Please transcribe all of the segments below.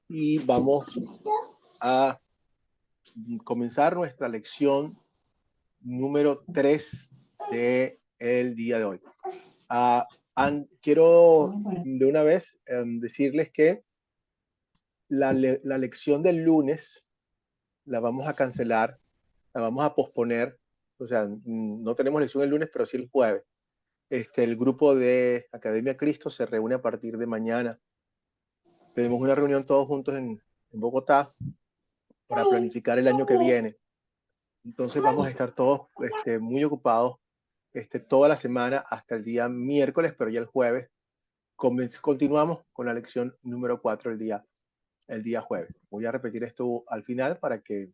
y vamos a comenzar nuestra lección número 3 del día de hoy. Quiero de una vez decirles que la lección del lunes la vamos a cancelar, la vamos a posponer. O sea, no tenemos lección el lunes, pero sí el jueves. El grupo de Academia Cristo se reúne a partir de mañana. Tenemos una reunión todos juntos en Bogotá para planificar el año que viene. Entonces vamos a estar todos muy ocupados toda la semana hasta el día miércoles, pero ya el jueves continuamos con la lección número 4 el día jueves. Voy a repetir esto al final para que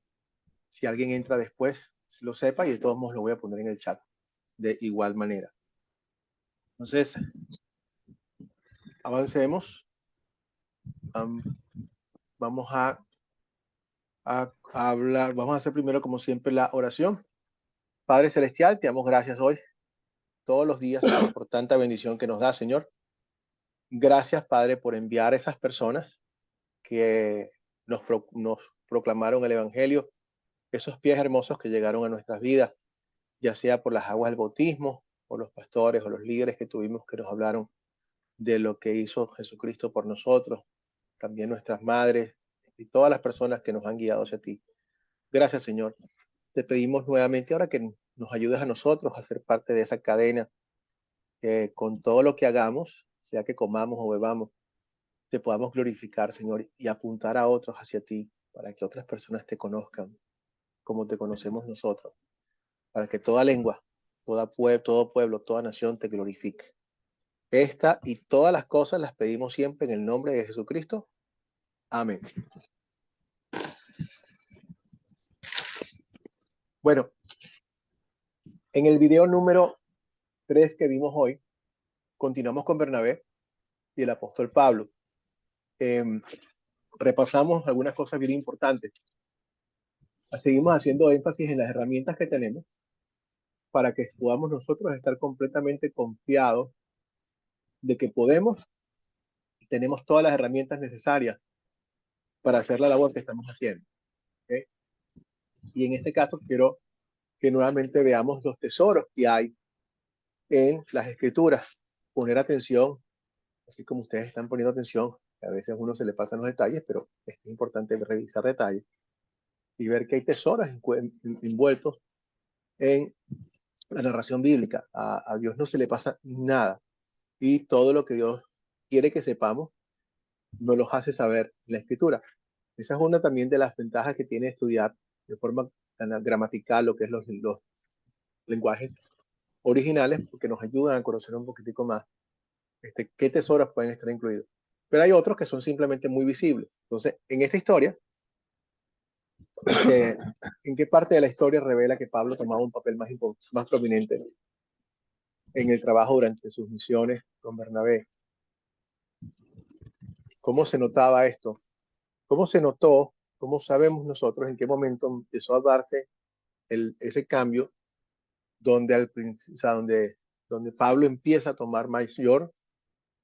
si alguien entra después lo sepa, y de todos modos lo voy a poner en el chat de igual manera. Entonces, avancemos. Vamos a hablar, vamos a hacer primero como siempre la oración. Padre Celestial, te damos gracias hoy, todos los días, por tanta bendición que nos da, Señor. Gracias, Padre, por enviar a esas personas que nos proclamaron el Evangelio, esos pies hermosos que llegaron a nuestras vidas, ya sea por las aguas del bautismo, o los pastores o los líderes que tuvimos que nos hablaron de lo que hizo Jesucristo por nosotros, también nuestras madres y todas las personas que nos han guiado hacia ti. Gracias, Señor. Te pedimos nuevamente ahora que nos ayudes a nosotros a ser parte de esa cadena, que con todo lo que hagamos, sea que comamos o bebamos, te podamos glorificar, Señor, y apuntar a otros hacia ti, para que otras personas te conozcan como te conocemos nosotros, para que toda lengua, todo pueblo, toda nación te glorifique. Esta y todas las cosas las pedimos siempre en el nombre de Jesucristo. Amén. Bueno, en el video número 3 que vimos hoy, continuamos con Bernabé y el apóstol Pablo. Repasamos algunas cosas bien importantes. Seguimos haciendo énfasis en las herramientas que tenemos para que podamos nosotros estar completamente confiados de que podemos y tenemos todas las herramientas necesarias para hacer la labor que estamos haciendo. ¿Okay? Y en este caso quiero que nuevamente veamos los tesoros que hay en las escrituras. Poner atención, así como ustedes están poniendo atención, a veces a uno se le pasan los detalles, pero es importante revisar detalles y ver que hay tesoros envueltos en la narración bíblica. A Dios no se le pasa nada, y todo lo que Dios quiere que sepamos nos los hace saber en la escritura. Esa es una también de las ventajas que tiene estudiar de forma gramatical lo que es los lenguajes originales, porque nos ayudan a conocer un poquitico más qué tesoros pueden estar incluidos. Pero hay otros que son simplemente muy visibles. Entonces, en esta historia, ¿en qué parte de la historia revela que Pablo tomaba un papel más prominente en el trabajo durante sus misiones con Bernabé? ¿Cómo se notaba esto? ¿Cómo se notó? ¿Cómo sabemos nosotros en qué momento empezó a darse ese cambio donde, o sea, donde Pablo empieza a tomar mayor,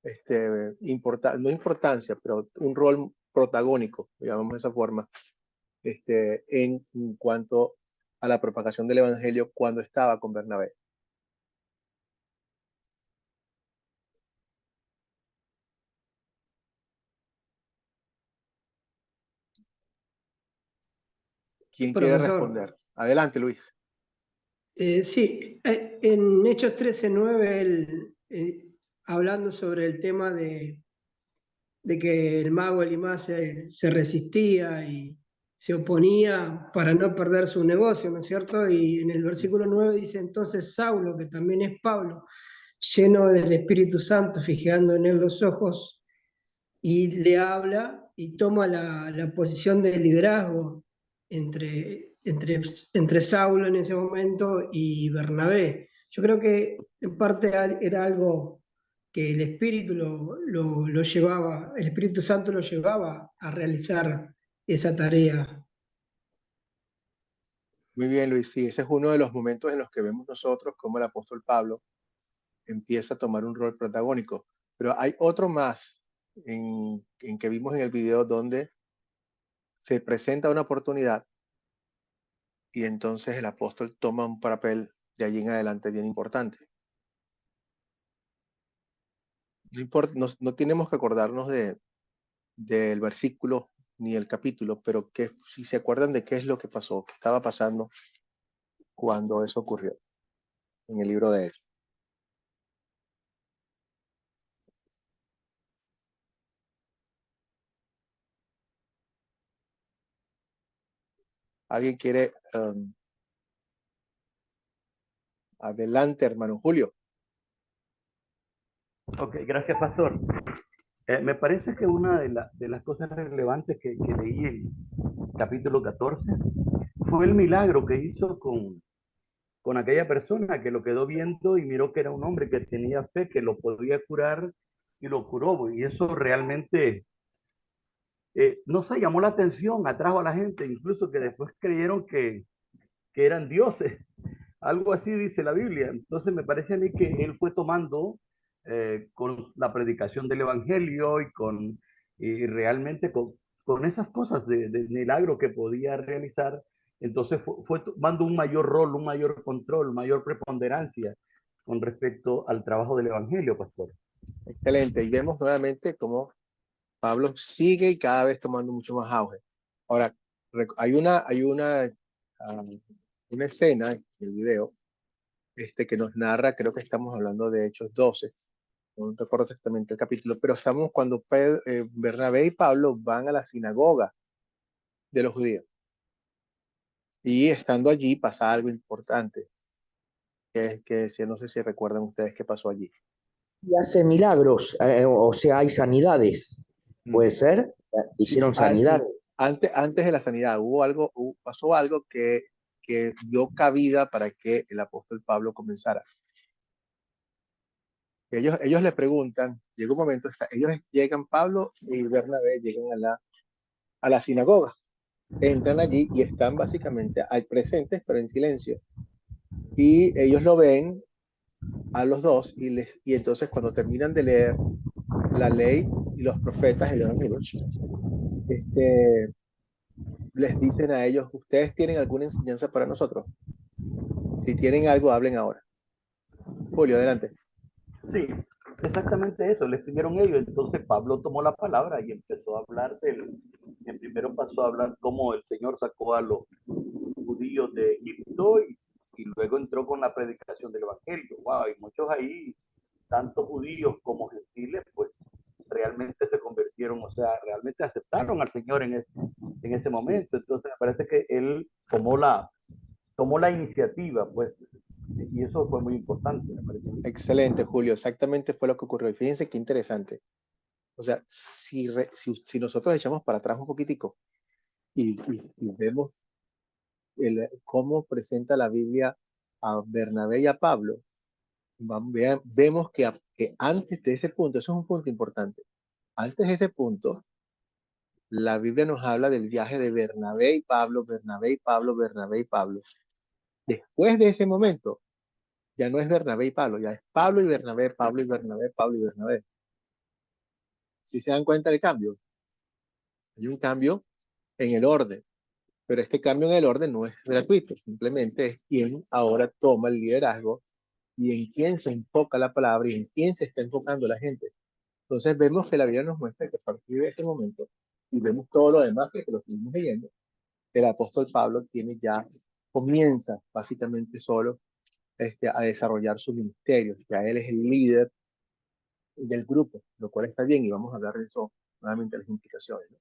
no importancia, pero un rol protagónico, digamos de esa forma, en cuanto a la propagación del evangelio cuando estaba con Bernabé? ¿Quién quiere Profesor. responder? Adelante, Luis. Sí, en Hechos 13:9, hablando sobre el tema de que el mago Elimás se resistía y se oponía para no perder su negocio, ¿no es cierto? Y en el versículo 9 dice: entonces Saulo, que también es Pablo, lleno del Espíritu Santo, fijando en él los ojos, y le habla y toma la posición de liderazgo entre Saulo en ese momento y Bernabé. Yo creo que en parte era algo que el Espíritu lo llevaba, el Espíritu Santo lo llevaba a realizar esa tarea. Muy bien, Luis. Sí, ese es uno de los momentos en los que vemos nosotros cómo el apóstol Pablo empieza a tomar un rol protagónico. Pero hay otro más en que vimos en el video donde se presenta una oportunidad y entonces el apóstol toma un papel de allí en adelante bien importante. No, no tenemos que acordarnos del versículo ni el capítulo, pero que si se acuerdan de qué es lo que pasó, qué estaba pasando cuando eso ocurrió en el libro de Hechos. ¿Alguien quiere? Adelante, hermano Julio. Ok, gracias, pastor. Me parece que una de las cosas relevantes que leí en capítulo 14 fue el milagro que hizo con aquella persona que lo quedó viendo y miró que era un hombre que tenía fe, que lo podía curar y lo curó. Y eso realmente no se llamó la atención, atrajo a la gente, incluso que después creyeron que eran dioses. Algo así dice la Biblia. Entonces me parece a mí que él fue tomando con la predicación del Evangelio y realmente con esas cosas de milagro que podía realizar, entonces fue tomando un mayor rol, un mayor control, mayor preponderancia con respecto al trabajo del Evangelio, pastor. Excelente. Y vemos nuevamente cómo Pablo sigue y cada vez tomando mucho más auge. Ahora, hay una escena en el video que nos narra, creo que estamos hablando de Hechos 12, no recuerdo exactamente el capítulo, pero estamos cuando Bernabé y Pablo van a la sinagoga de los judíos. Y estando allí pasa algo importante, no sé si recuerdan ustedes qué pasó allí. Y hace milagros, o sea, hay sanidades. ¿Puede ser? Hicieron Sí, sanidades. antes de la sanidad pasó algo que dio cabida para que el apóstol Pablo comenzara. Ellos le preguntan, llega un momento, ellos llegan, Pablo y Bernabé llegan a la sinagoga, entran allí y están básicamente presentes, pero en silencio. Y ellos lo ven a los dos y entonces cuando terminan de leer la ley y los profetas, el Evangelio, les dicen a ellos, ¿ustedes tienen alguna enseñanza para nosotros? Si tienen algo, hablen ahora. Julio, adelante. Sí, exactamente eso, le escribieron ellos. Entonces Pablo tomó la palabra y empezó a hablar primero pasó a hablar cómo el Señor sacó a los judíos de Egipto y luego entró con la predicación del Evangelio. Wow, y muchos ahí, tanto judíos como gentiles, pues realmente se convirtieron, o sea, realmente aceptaron al Señor en ese momento. Entonces me parece que él tomó la iniciativa, pues, y eso fue muy importante, me parece. Excelente, Julio. Exactamente fue lo que ocurrió. Y fíjense qué interesante. O sea, si nosotros echamos para atrás un poquitico y vemos cómo presenta la Biblia a Bernabé y a Pablo, vemos que antes de ese punto, eso es un punto importante, antes de ese punto, la Biblia nos habla del viaje de Bernabé y Pablo, Bernabé y Pablo, Bernabé y Pablo. Después de ese momento, ya no es Bernabé y Pablo, ya es Pablo y Bernabé, Pablo y Bernabé, Pablo y Bernabé. Si se dan cuenta del cambio, hay un cambio en el orden, pero este cambio en el orden no es gratuito, simplemente es quien ahora toma el liderazgo y en quién se enfoca la palabra y en quién se está enfocando la gente. Entonces vemos que la Biblia nos muestra que a partir de ese momento, y vemos todo lo demás que lo seguimos leyendo, el apóstol Pablo comienza básicamente solo a desarrollar su ministerio, ya él es el líder del grupo, lo cual está bien y vamos a hablar de eso nuevamente, las implicaciones, ¿no?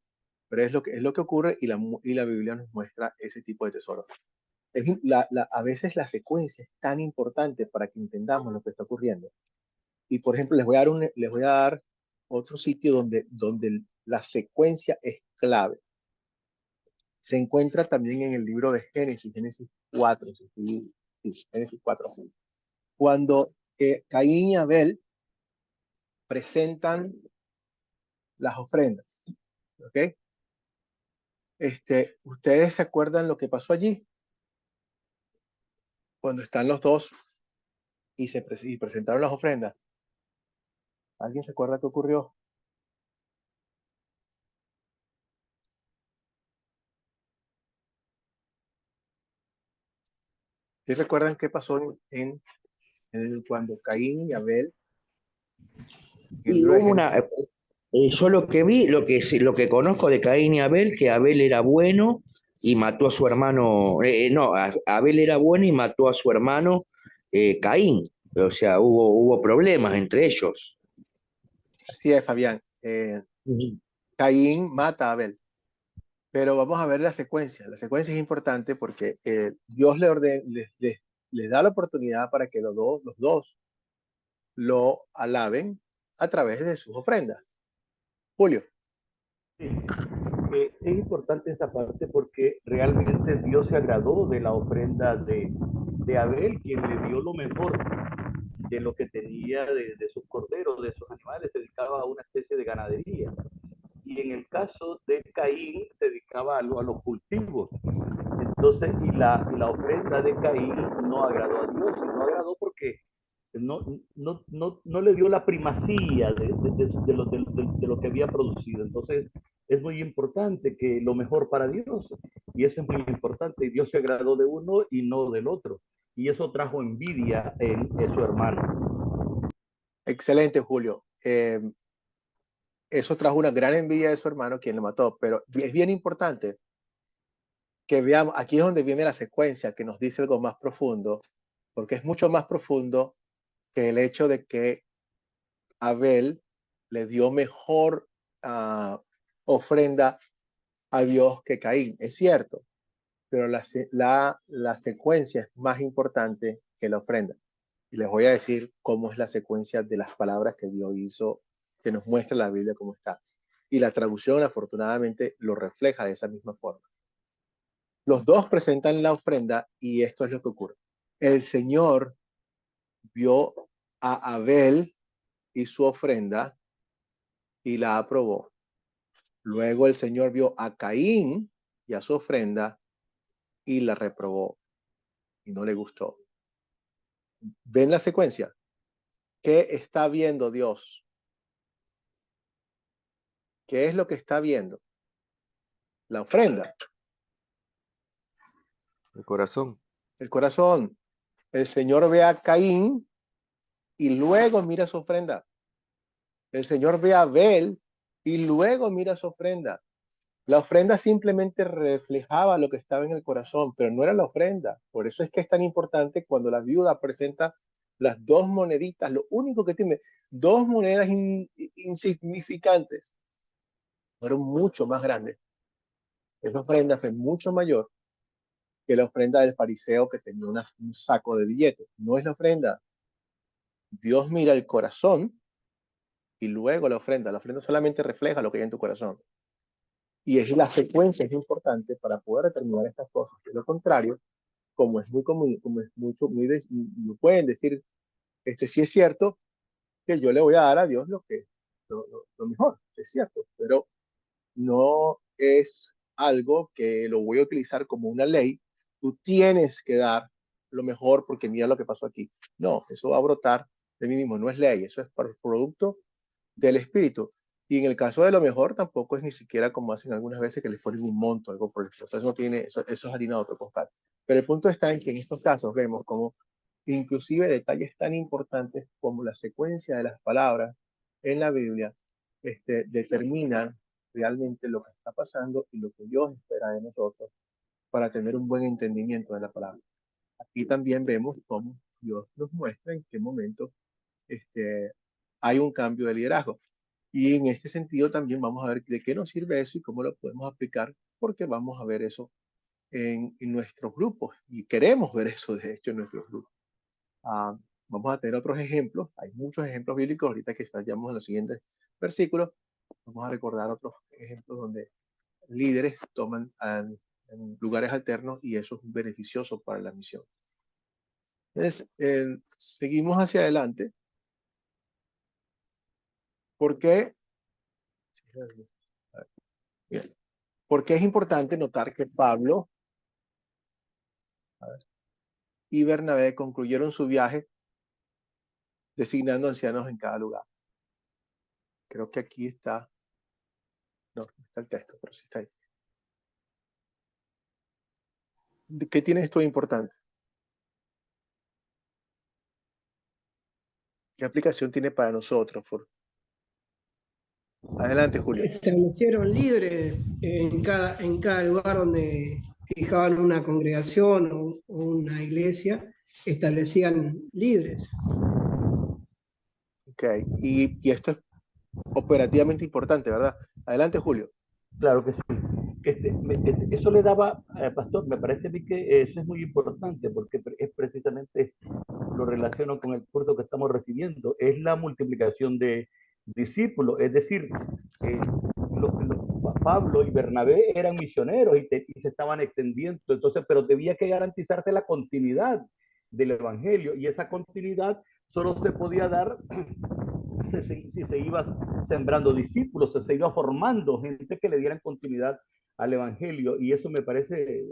Pero es lo que ocurre y la Biblia nos muestra ese tipo de tesoros. A veces la secuencia es tan importante para que entendamos lo que está ocurriendo. Y por ejemplo, les voy a dar otro sitio donde la secuencia es clave. Se encuentra también en el libro de Génesis 4, sí, Génesis 4. Cuando Caín y Abel presentan las ofrendas, ¿ok? ¿Ustedes se acuerdan lo que pasó allí? Cuando están los dos y presentaron las ofrendas. ¿Alguien se acuerda qué ocurrió? ¿Sí recuerdan qué pasó cuando Caín y Abel, en el Y libro de hubo Génesis? yo lo que vi, lo que conozco de Caín y Abel, que Abel era bueno y mató a su hermano, no, Abel era bueno y mató a su hermano Caín. O sea, hubo problemas entre ellos. Así es, Fabián. Ujú. Caín mata a Abel. Pero vamos a ver la secuencia. La secuencia es importante porque Dios les da la oportunidad para que los dos lo alaben a través de sus ofrendas. Julio. Sí. Es importante esta parte porque realmente Dios se agradó de la ofrenda de Abel, quien le dio lo mejor de lo que tenía de sus corderos, de sus animales, se dedicaba a una especie de ganadería. Y en el caso de Caín, se dedicaba a los cultivos. Entonces, y la ofrenda de Caín no agradó a Dios, y no agradó porque no le dio la primacía de lo que había producido. Entonces, es muy importante que lo mejor para Dios, y eso es muy importante, y Dios se agradó de uno y no del otro. Y eso trajo envidia en su hermano. Excelente, Julio. Eso trajo una gran envidia de su hermano, quien lo mató. Pero es bien importante que veamos, aquí es donde viene la secuencia que nos dice algo más profundo, porque es mucho más profundo que el hecho de que Abel le dio mejor ofrenda a Dios que Caín. Es cierto, pero la secuencia es más importante que la ofrenda. Y les voy a decir cómo es la secuencia de las palabras que Dios hizo, que nos muestra la Biblia cómo está. Y la traducción, afortunadamente, lo refleja de esa misma forma. Los dos presentan la ofrenda y esto es lo que ocurre. El Señor vio a Abel y su ofrenda y la aprobó. Luego el Señor vio a Caín y a su ofrenda y la reprobó y no le gustó. ¿Ven la secuencia? ¿Qué está viendo Dios? ¿Qué es lo que está viendo? La ofrenda, El corazón. el corazón. El Señor ve a Caín y luego mira su ofrenda. El Señor ve a Abel y luego mira su ofrenda. La ofrenda simplemente reflejaba lo que estaba en el corazón, pero no era la ofrenda. Por eso es que es tan importante cuando la viuda presenta las dos moneditas, lo único que tiene, dos monedas insignificantes, fueron mucho más grandes. Esa ofrenda fue mucho mayor que la ofrenda del fariseo que tenía un saco de billetes. No es la ofrenda. Dios mira el corazón y luego la ofrenda. La ofrenda solamente refleja lo que hay en tu corazón. Y es la secuencia, es importante para poder determinar estas cosas. De lo contrario, como es muy común, como es mucho, lo pueden decir, sí es cierto que yo le voy a dar a Dios lo mejor, es cierto, pero no es algo que lo voy a utilizar como una ley. Tú tienes que dar lo mejor porque mira lo que pasó aquí. No, eso va a brotar de mí mismo, no es ley, eso es producto del espíritu. Y en el caso de lo mejor, tampoco es ni siquiera como hacen algunas veces que les ponen un monto, algo por el estilo. Entonces no tiene, eso es harina de otro costal. Pero el punto está en que en estos casos vemos como inclusive detalles tan importantes como la secuencia de las palabras en la Biblia determinan realmente lo que está pasando y lo que Dios espera de nosotros para tener un buen entendimiento de la palabra. Aquí también vemos cómo Dios nos muestra en qué momento hay un cambio de liderazgo. Y en este sentido también vamos a ver de qué nos sirve eso y cómo lo podemos aplicar, porque vamos a ver eso en nuestros grupos y queremos ver eso, de hecho, en nuestros grupos. Vamos a tener otros ejemplos, hay muchos ejemplos bíblicos, ahorita que vayamos a los siguientes versículos, vamos a recordar otros ejemplos donde líderes toman en lugares alternos y eso es beneficioso para la misión. Entonces, seguimos hacia adelante. ¿Por qué? Bien. Porque es importante notar que Pablo y Bernabé concluyeron su viaje designando ancianos en cada lugar. Creo que aquí está, no está el texto, pero sí está ahí. ¿Qué tiene esto de importante? ¿Qué aplicación tiene para nosotros? Adelante, Julio. Establecieron líderes en cada lugar donde fijaban una congregación o una iglesia, establecían líderes. Ok, y esto es operativamente importante, ¿verdad? Adelante, Julio. Claro que sí. Eso le daba, pastor, me parece a mí que eso es muy importante porque es precisamente, lo relaciono con el curso que estamos recibiendo, es la multiplicación de discípulos. Es decir, eh, Pablo y Bernabé eran misioneros y se estaban extendiendo, entonces, pero debía que garantizarse la continuidad del evangelio, y esa continuidad solo se podía dar si se iba sembrando discípulos, se iba formando gente que le dieran continuidad al evangelio, y eso me parece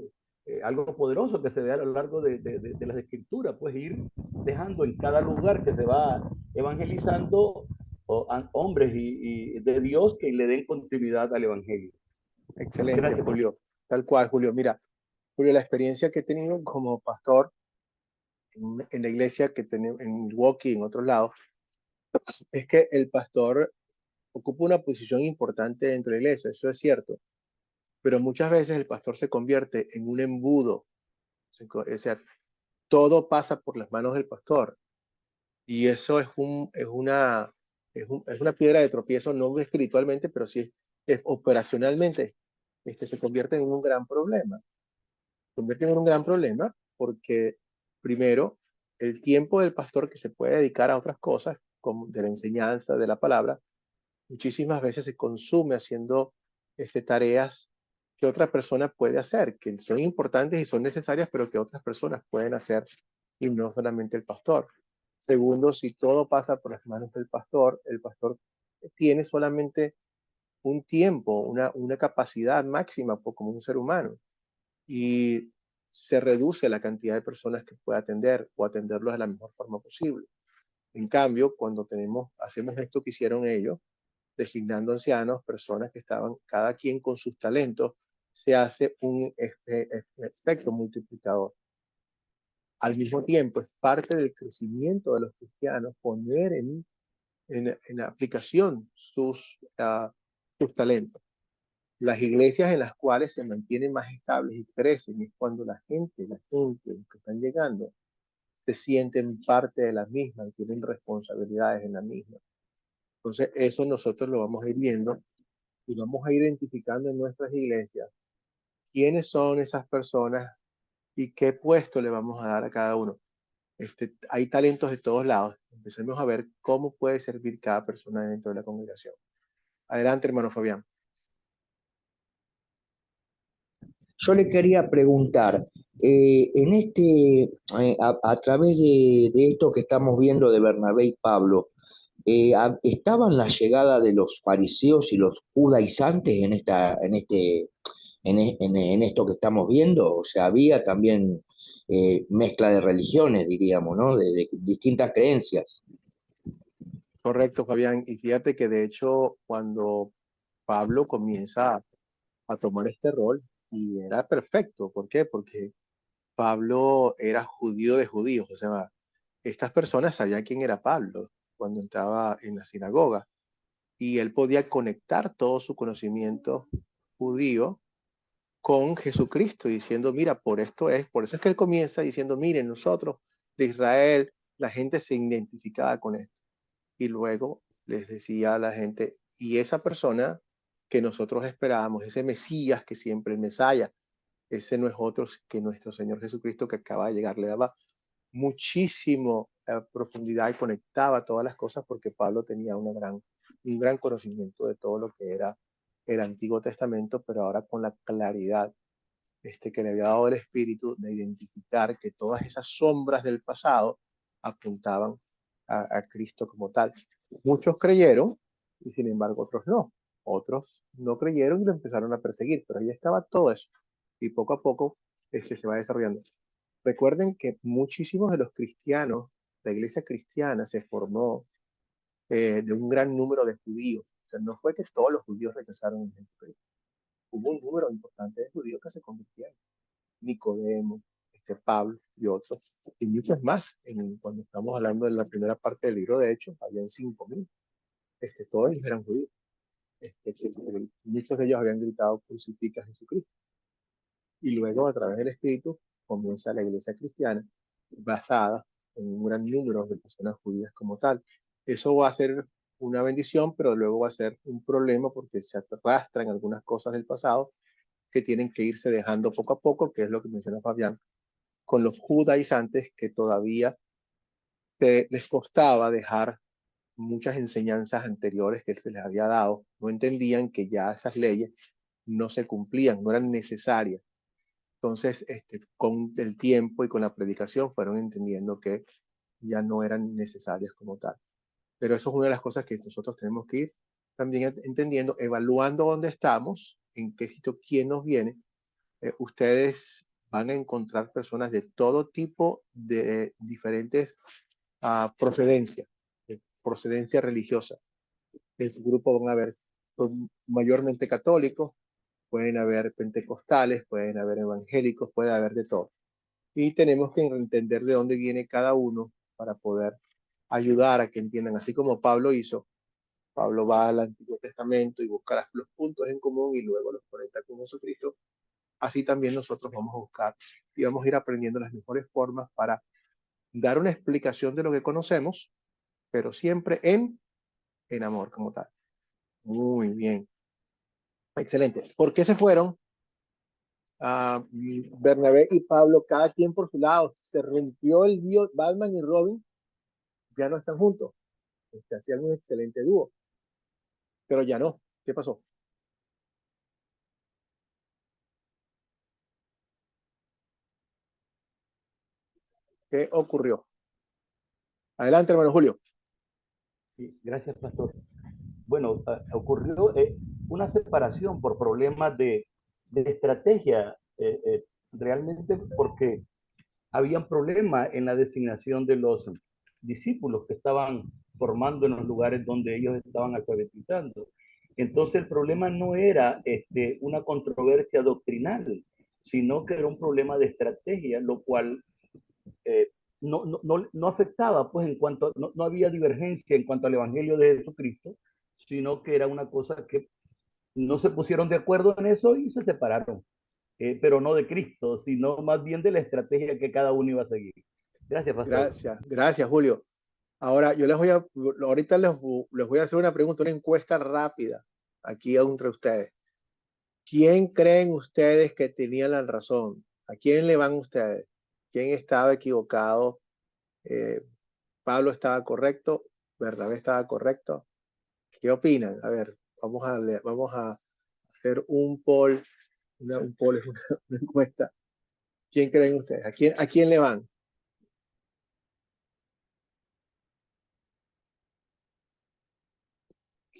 algo poderoso que se ve a lo largo de las escrituras, pues ir dejando en cada lugar que se va evangelizando hombres y de Dios que le den continuidad al evangelio. Excelente, Gracias. Julio. Tal cual, Julio. Mira, Julio, la experiencia que he tenido como pastor en la iglesia que tenemos en Milwaukee y en otros lados, es que el pastor ocupa una posición importante dentro de la iglesia, eso es cierto, pero muchas veces el pastor se convierte en un embudo, o sea, todo pasa por las manos del pastor, y eso es una piedra de tropiezo, no espiritualmente, pero sí es operacionalmente, se convierte en un gran problema. Se convierte en un gran problema porque, primero, el tiempo del pastor que se puede dedicar a otras cosas, como de la enseñanza, de la palabra, muchísimas veces se consume haciendo tareas que otra persona puede hacer, que son importantes y son necesarias, pero que otras personas pueden hacer y no solamente el pastor. Segundo, si todo pasa por las manos del pastor, el pastor tiene solamente un tiempo, una capacidad máxima como un ser humano, y se reduce la cantidad de personas que puede atender o atenderlos de la mejor forma posible. En cambio, cuando hacemos esto que hicieron ellos, designando ancianos, personas que estaban cada quien con sus talentos, se hace un efecto multiplicador. Al mismo tiempo, es parte del crecimiento de los cristianos poner en aplicación sus talentos. Las iglesias en las cuales se mantienen más estables y crecen es cuando la gente que están llegando se sienten parte de las mismas y tienen responsabilidades en la misma. Entonces, eso nosotros lo vamos a ir viendo y vamos a ir identificando en nuestras iglesias quiénes son esas personas y qué puesto le vamos a dar a cada uno. Hay talentos de todos lados. Empecemos a ver cómo puede servir cada persona dentro de la congregación. Adelante, hermano Fabián. Yo le quería preguntar, a través de esto que estamos viendo de Bernabé y Pablo, ¿estaban la llegada de los fariseos y los judaizantes en esto que estamos viendo? O sea, había también mezcla de religiones, diríamos, ¿no? De distintas creencias. Correcto, Fabián. Y fíjate que de hecho, cuando Pablo comienza a tomar este rol, y era perfecto. ¿Por qué? Porque Pablo era judío de judíos. O sea, estas personas sabían quién era Pablo cuando entraba en la sinagoga. Y él podía conectar todo su conocimiento judío con Jesucristo, diciendo, mira, por eso es que él comienza diciendo, miren, nosotros de Israel, la gente se identificaba con esto. Y luego les decía a la gente, y esa persona que nosotros esperábamos, ese Mesías que siempre el Mesías, ese no es otro que nuestro Señor Jesucristo que acaba de llegar, le daba muchísimo profundidad y conectaba todas las cosas porque Pablo tenía un gran conocimiento de todo lo que era el Antiguo Testamento, pero ahora con la claridad que le había dado el Espíritu de identificar que todas esas sombras del pasado apuntaban a Cristo como tal. Muchos creyeron y sin embargo otros no. Otros no creyeron y lo empezaron a perseguir, pero ahí estaba todo eso. Y poco a poco se va desarrollando. Recuerden que muchísimos de los cristianos, la iglesia cristiana se formó de un gran número de judíos. O sea, no fue que todos los judíos rechazaron a Jesucristo. Hubo un número importante de judíos que se convirtieron. Nicodemo, Pablo y otros, y muchos más. Cuando estamos hablando de la primera parte del libro de Hechos, habían 5.000. Todos ellos eran judíos. Muchos de ellos habían gritado: crucifica a Jesucristo. Y luego, a través del Espíritu, comienza la iglesia cristiana, basada en un gran número de personas judías como tal. Eso va a ser una bendición, pero luego va a ser un problema, porque se arrastran algunas cosas del pasado que tienen que irse dejando poco a poco, que es lo que menciona Fabián, con los judaizantes, que todavía les costaba dejar muchas enseñanzas anteriores que se les había dado. No entendían que ya esas leyes no se cumplían, no eran necesarias. Entonces, con el tiempo y con la predicación, fueron entendiendo que ya no eran necesarias como tal. Pero eso es una de las cosas que nosotros tenemos que ir también entendiendo, evaluando dónde estamos, en qué sitio, quién nos viene. Ustedes van a encontrar personas de todo tipo, de diferentes procedencias, de procedencia religiosa. En su grupo van a haber mayormente católicos, pueden haber pentecostales, pueden haber evangélicos, puede haber de todo. Y tenemos que entender de dónde viene cada uno para poder ayudar a que entiendan, así como Pablo hizo. Pablo va al Antiguo Testamento y busca los puntos en común y luego los conecta con Jesucristo. Así también nosotros vamos a buscar y vamos a ir aprendiendo las mejores formas para dar una explicación de lo que conocemos, pero siempre en amor como tal. Muy bien. Excelente. ¿Por qué se fueron Bernabé y Pablo, cada quien por su lado? Se rompió el lío. Batman y Robin ya no están juntos. Hacían un excelente dúo, pero ya no. ¿Qué pasó? ¿Qué ocurrió? Adelante, hermano Julio. Sí, gracias, pastor. Bueno, ocurrió una separación por problemas de estrategia, realmente porque había problemas en la designación de los discípulos que estaban formando en los lugares donde ellos estaban alfabetizando. Entonces el problema no era una controversia doctrinal, sino que era un problema de estrategia, lo cual eh, no afectaba, pues en cuanto, no había divergencia en cuanto al Evangelio de Jesucristo, sino que era una cosa que no se pusieron de acuerdo en eso y se separaron. Pero no de Cristo, sino más bien de la estrategia que cada uno iba a seguir. Gracias, pastor. Gracias, Julio. Ahora, yo ahorita les voy a hacer una pregunta, una encuesta rápida aquí entre ustedes. ¿Quién creen ustedes que tenía la razón? ¿A quién le van ustedes? ¿Quién estaba equivocado? ¿Pablo estaba correcto? ¿Bernabé estaba correcto? ¿Qué opinan? A ver, vamos a hacer un poll, un poll es una encuesta. ¿Quién creen ustedes? ¿A quién le van?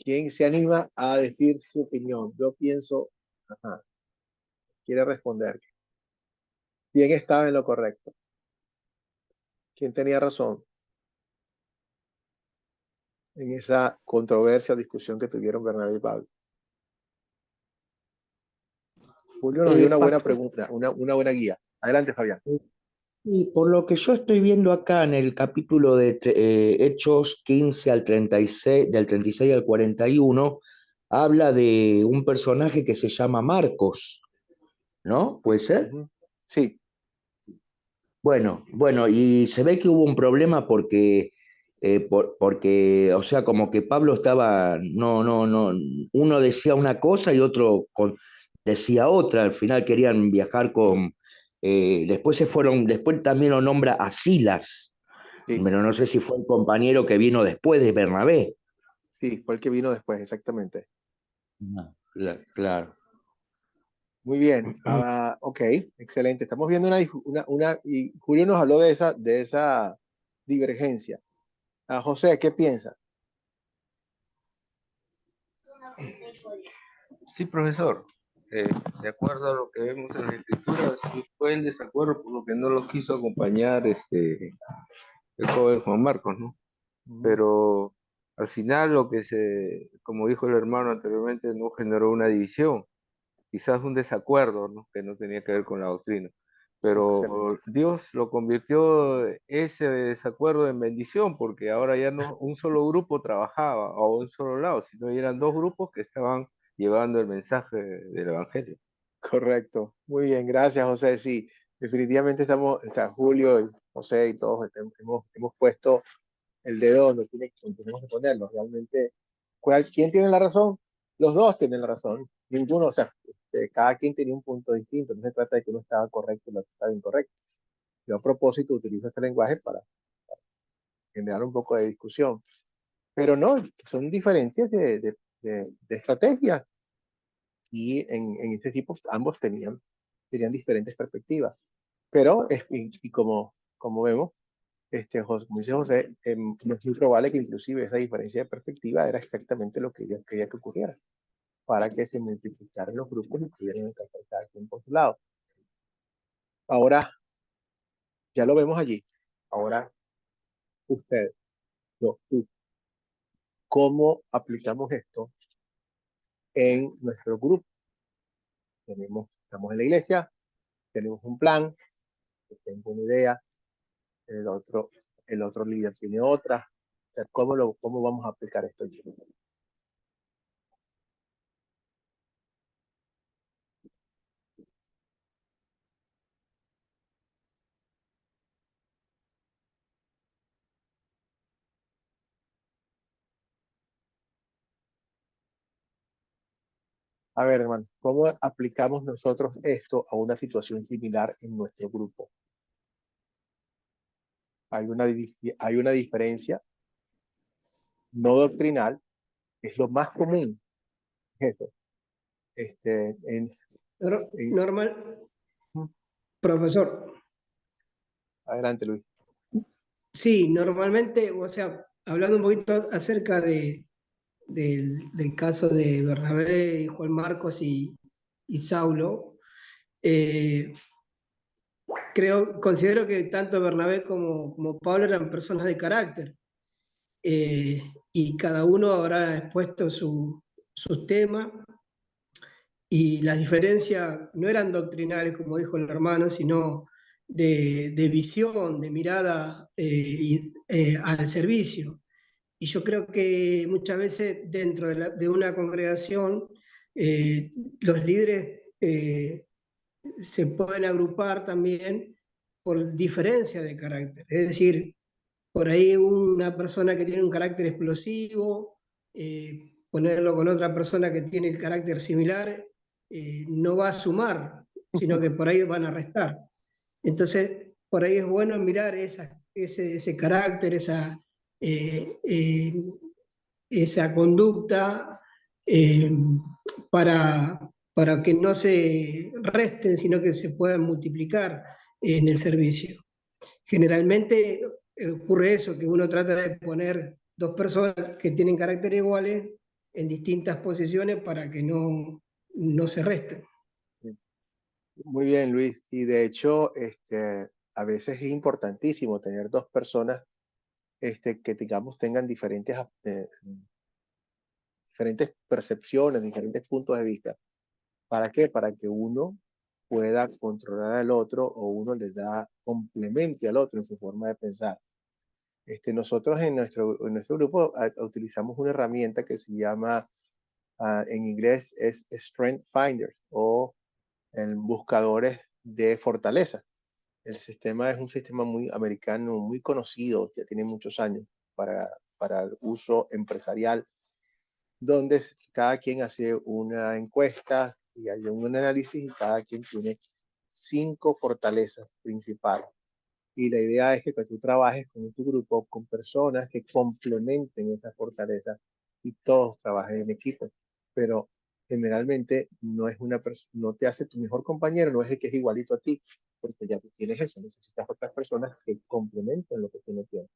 ¿Quién se anima a decir su opinión? Yo pienso, quiere responder. ¿Quién estaba en lo correcto? ¿Quién tenía razón en esa controversia o discusión que tuvieron Bernabé y Pablo? Julio nos dio una buena pregunta, una buena guía. Adelante, Fabián. Y por lo que yo estoy viendo acá en el capítulo de Hechos 15 al 36, del 36 al 41, habla de un personaje que se llama Marcos, ¿no? ¿Puede ser? Sí. Bueno, y se ve que hubo un problema porque, o sea, como que Pablo estaba, no, uno decía una cosa y otro decía otra, al final querían viajar con, después también lo nombra a Silas, Sí. pero no sé si fue el compañero que vino después de Bernabé. Sí, fue el que vino después, exactamente. Claro. Muy bien. Ok, excelente. Estamos viendo y Julio nos habló de esa divergencia. José, ¿qué piensa? Sí, profesor. De acuerdo a lo que vemos en la escritura, sí fue el desacuerdo por lo que no lo quiso acompañar el joven Juan Marcos, ¿no? Pero al final como dijo el hermano anteriormente, no generó una división, quizás un desacuerdo, ¿no? Que no tenía que ver con la doctrina. pero Excelente. Dios lo convirtió ese desacuerdo en bendición, porque ahora ya no un solo grupo trabajaba a un solo lado, sino eran dos grupos que estaban llevando el mensaje del Evangelio. Correcto. Muy bien, gracias, José. Sí, definitivamente está Julio y José y todos hemos puesto el dedo donde tenemos que ponerlo. Realmente, ¿quién tiene la razón? Los dos tienen la razón. Ninguno, o sea, cada quien tenía un punto distinto. No se trata de que uno estaba correcto y el otro estaba incorrecto. Yo a propósito utilizo este lenguaje para generar un poco de discusión. Pero no, son diferencias de estrategia. Y en este tipo ambos tenían diferentes perspectivas. Pero, y como vemos, como dice José, no es muy probable que inclusive esa diferencia de perspectiva era exactamente lo que Dios quería que ocurriera, para que se multiplicaran los grupos y pudieran alcanzar cada quien por su lado. Ahora, ya lo vemos allí. Ahora, usted, yo, tú, ¿cómo aplicamos esto en nuestro grupo? Estamos en la iglesia, tenemos un plan, yo tengo una idea, el otro, el otro líder tiene otra. O sea, ¿cómo vamos a aplicar esto allí? A ver, hermano, ¿cómo aplicamos nosotros esto a una situación similar en nuestro grupo? Hay una diferencia no doctrinal, es lo más común. Eso. Este, en, en- Normal, profesor. Adelante, Luis. Sí, normalmente, o sea, hablando un poquito acerca del caso de Bernabé, Juan Marcos y Saulo, eh, considero que tanto Bernabé como Pablo eran personas de carácter, y cada uno habrá expuesto sus temas, y las diferencias no eran doctrinales, como dijo el hermano, sino de visión, de mirada al servicio. Y yo creo que muchas veces dentro de una congregación, los líderes se pueden agrupar también por diferencia de carácter. Es decir, por ahí una persona que tiene un carácter explosivo, ponerlo con otra persona que tiene el carácter similar, no va a sumar, sino que por ahí van a restar. Entonces, por ahí es bueno mirar ese carácter, eh, eh, esa conducta, eh, para que no se resten, sino que se puedan multiplicar en el servicio. Generalmente ocurre eso, que uno trata de poner dos personas que tienen carácter iguales en distintas posiciones para que no se resten. Muy bien, Luis. Y de hecho, a veces es importantísimo tener dos personas que digamos tengan diferentes percepciones, diferentes puntos de vista. ¿Para qué? Para que uno pueda controlar al otro o uno le da complemente al otro en su forma de pensar. Nosotros en nuestro grupo utilizamos una herramienta que se llama, en inglés es Strength Finder o en buscadores de fortaleza. El sistema es un sistema muy americano, muy conocido, ya tiene muchos años para el uso empresarial, donde cada quien hace una encuesta y hay un análisis y cada quien tiene 5 fortalezas principales. Y la idea es que tú trabajes con tu grupo, con personas que complementen esas fortalezas y todos trabajen en equipo. Pero generalmente no te hace tu mejor compañero, no es el que es igualito a ti, porque ya tú tienes eso, necesitas otras personas que complementen lo que tú no tienes.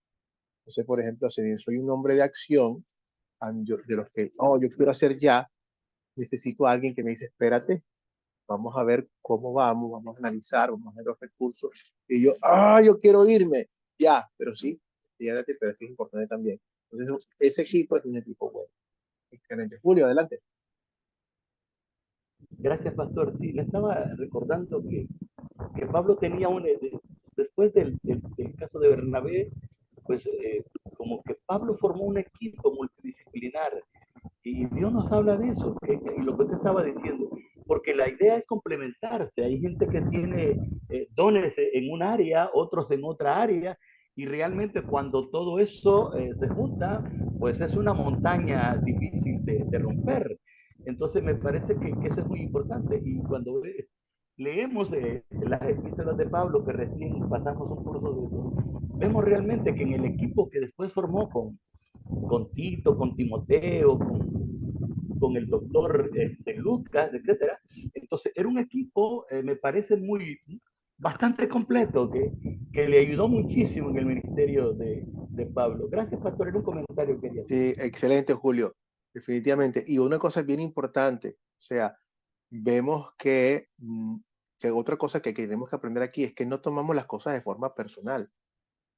Entonces, por ejemplo, si soy un hombre de acción, de los que, oh, yo quiero hacer ya, necesito a alguien que me dice, espérate, vamos a ver cómo vamos a analizar, vamos a ver los recursos. Y yo, yo quiero irme, ya, pero sí, fíjate, pero es importante también. Entonces, ese equipo es un equipo bueno. Excelente. Julio, adelante. Gracias, pastor. Sí, le estaba recordando que que Pablo tenía después del caso de Bernabé, pues como que Pablo formó un equipo multidisciplinar y Dios nos habla de eso, y lo que te estaba diciendo, porque la idea es complementarse. Hay gente que tiene dones en un área, otros en otra área, y realmente cuando todo eso se junta, pues es una montaña difícil de romper. Entonces me parece que eso es muy importante. Y cuando leemos las epístolas de Pablo, que recién pasamos un curso de eso, vemos realmente que en el equipo que después formó con Tito, con Timoteo, con el doctor Lucas, etcétera. Entonces, era un equipo, me parece bastante completo, que le ayudó muchísimo en el ministerio de Pablo. Gracias, pastor. Era un comentario que quería hacer. Sí, excelente, Julio. Definitivamente. Y una cosa bien importante, o sea, vemos que otra cosa que tenemos que aprender aquí es que no tomamos las cosas de forma personal.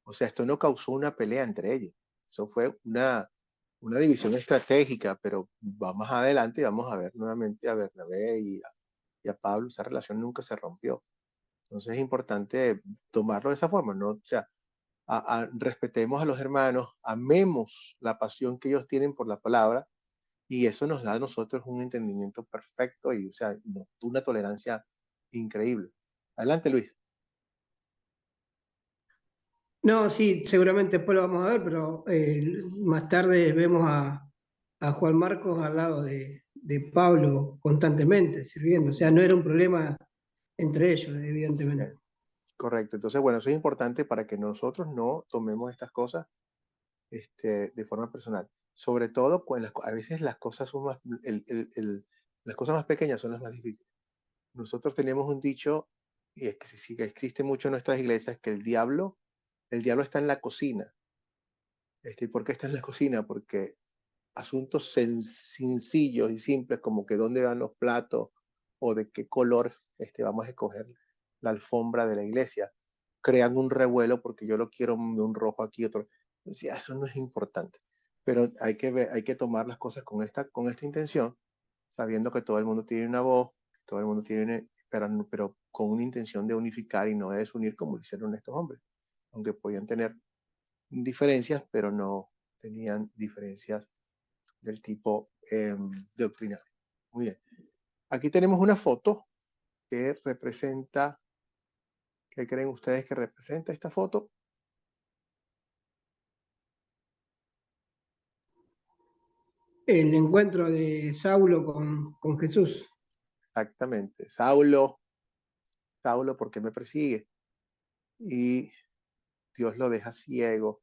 O sea, esto no causó una pelea entre ellos. Eso fue una división estratégica, pero vamos adelante y vamos a ver nuevamente a Bernabé y a Pablo. Esa relación nunca se rompió. Entonces es importante tomarlo de esa forma, ¿no? O sea, respetemos a los hermanos, amemos la pasión que ellos tienen por la palabra y eso nos da a nosotros un entendimiento perfecto y, o sea, una tolerancia increíble. Adelante, Luis. No, sí, seguramente después lo vamos a ver, pero más tarde vemos a Juan Marcos al lado de Pablo constantemente sirviendo. O sea, no era un problema entre ellos, evidentemente. Correcto. Entonces, bueno, eso es importante para que nosotros no tomemos estas cosas de forma personal. Sobre todo, a veces las cosas son las cosas más pequeñas son las más difíciles. Nosotros tenemos un dicho, y es que existe mucho en nuestras iglesias, que el diablo está en la cocina. ¿Y por qué está en la cocina? Porque asuntos sencillos y simples como que dónde van los platos o de qué color vamos a escoger la alfombra de la iglesia, crean un revuelo porque yo lo quiero de un rojo aquí, otro. Entonces, eso no es importante, pero hay que tomar las cosas con esta intención, sabiendo que todo el mundo tiene una voz, todo el mundo tiene, pero con una intención de unificar y no de desunir como lo hicieron estos hombres, aunque podían tener diferencias, pero no tenían diferencias del tipo doctrinario. Muy bien. Aquí tenemos una foto que representa, ¿qué creen ustedes que representa esta foto? El encuentro de Saulo con Jesús. Exactamente. Saulo, ¿por qué me persigue? Y Dios lo deja ciego. O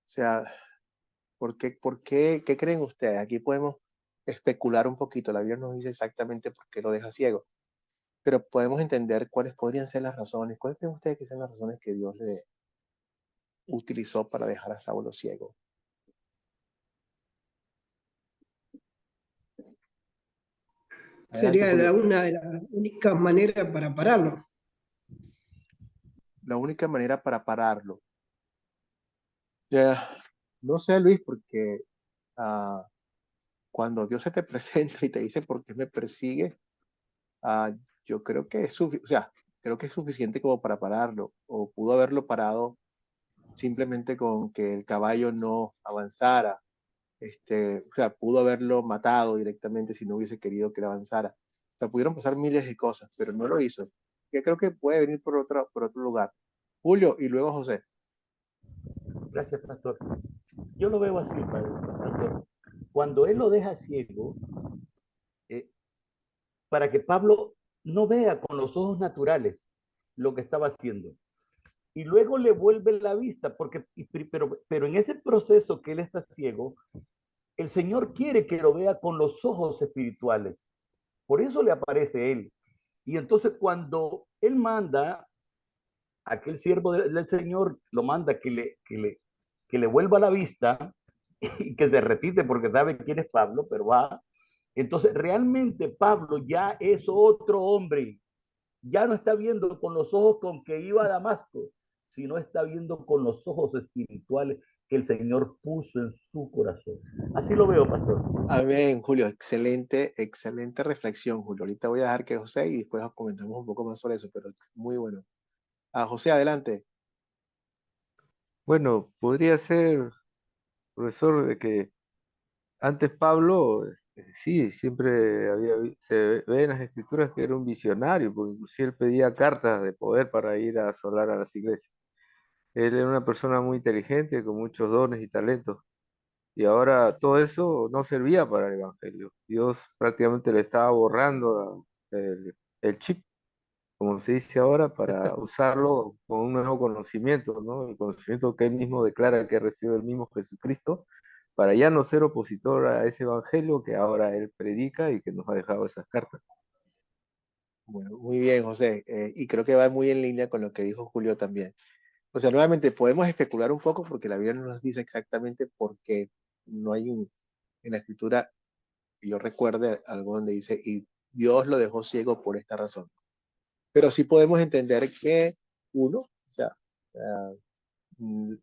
sea, qué creen ustedes? Aquí podemos especular un poquito. La Biblia nos dice exactamente por qué lo deja ciego. Pero podemos entender cuáles podrían ser las razones. ¿Cuáles creen ustedes que sean las razones que Dios le utilizó para dejar a Saulo ciego? Adelante, Sería Julio. una de las únicas maneras para pararlo. La única manera para pararlo. Ya, no sé, Luis, porque cuando Dios se te presenta y te dice por qué me persigue, ah, yo creo que o sea, creo que es suficiente como para pararlo, o pudo haberlo parado simplemente con que el caballo no avanzara, o sea, pudo haberlo matado directamente si no hubiese querido que él avanzara. O sea, pudieron pasar miles de cosas, pero no lo hizo. Yo creo que puede venir por otro lugar. Julio y luego José. Gracias, pastor. Yo lo veo así, pastor. Cuando él lo deja ciego, eh, para que Pablo no vea con los ojos naturales lo que estaba haciendo. Y luego le vuelve la vista, pero en ese proceso que él está ciego, el Señor quiere que lo vea con los ojos espirituales. Por eso le aparece él. Y entonces cuando él manda, aquel siervo del Señor lo manda que le vuelva la vista y que se repite porque sabe quién es Pablo, pero va. Entonces realmente Pablo ya es otro hombre, ya no está viendo con los ojos con que iba a Damasco, sino está viendo con los ojos espirituales que el Señor puso en su corazón. Así lo veo, pastor. Amén, Julio. Excelente, excelente reflexión, Julio. Ahorita voy a dejar que José y después comentamos un poco más sobre eso, pero muy bueno. José, adelante. Bueno, podría ser, profesor, de que antes Pablo, sí, siempre se ve en las escrituras que era un visionario, porque inclusive él pedía cartas de poder para ir a asolar a las iglesias. Él era una persona muy inteligente, con muchos dones y talentos. Y ahora todo eso no servía para el evangelio. Dios prácticamente le estaba borrando el chip, como se dice ahora, para usarlo con un nuevo conocimiento, ¿no? El conocimiento que él mismo declara que recibe del mismo Jesucristo, para ya no ser opositor a ese evangelio que ahora él predica y que nos ha dejado esas cartas. Bueno, muy bien, José. Y creo que va muy en línea con lo que dijo Julio también. O sea, nuevamente podemos especular un poco porque la Biblia no nos dice exactamente por qué no hay en la escritura, que yo recuerde algo donde dice, y Dios lo dejó ciego por esta razón. Pero sí podemos entender que uno, o sea,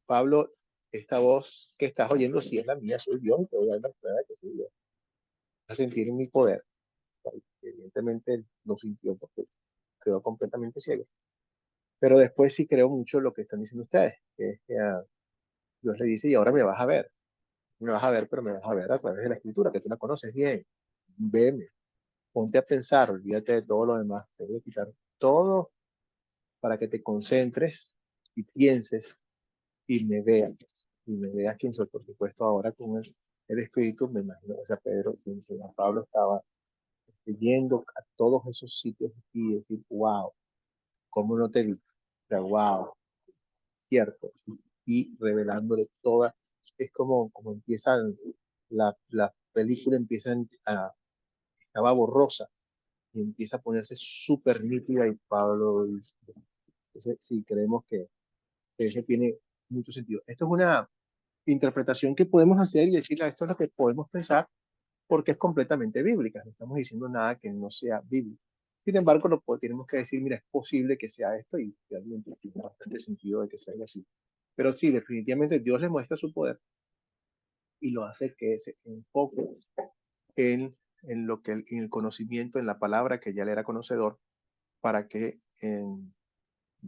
Pablo, esta voz que estás oyendo, si es la mía, soy Dios, y te voy a dar la prueba de que soy Dios. Vas a sentir mi poder. Evidentemente lo sintió porque quedó completamente ciego. Pero después sí creo mucho lo que están diciendo ustedes, que es que Dios le dice, y ahora me vas a ver. Me vas a ver, pero me vas a ver a través de la escritura, que tú la conoces bien. Veme, ponte a pensar, olvídate de todo lo demás. Te voy a quitar todo para que te concentres y pienses y me veas. Y me veas quién soy, por supuesto, ahora con el Espíritu, me imagino, o sea, Pedro, Pablo estaba yendo a todos esos sitios y decir, wow, ¿cómo no te vi? O sea, wow, cierto. Y revelándole toda, es como empiezan, la película empieza estaba borrosa y empieza a ponerse súper nítida y Pablo dice, entonces sí, creemos que eso tiene mucho sentido. Esto es una interpretación que podemos hacer y decir, esto es lo que podemos pensar porque es completamente bíblica. No estamos diciendo nada que no sea bíblico. Sin embargo, tenemos que decir, mira, es posible que sea esto y realmente tiene bastante sentido de que sea así. Pero sí, definitivamente Dios le muestra su poder y lo hace que se enfoque en lo que en el conocimiento, en la palabra que ya le era conocedor, para que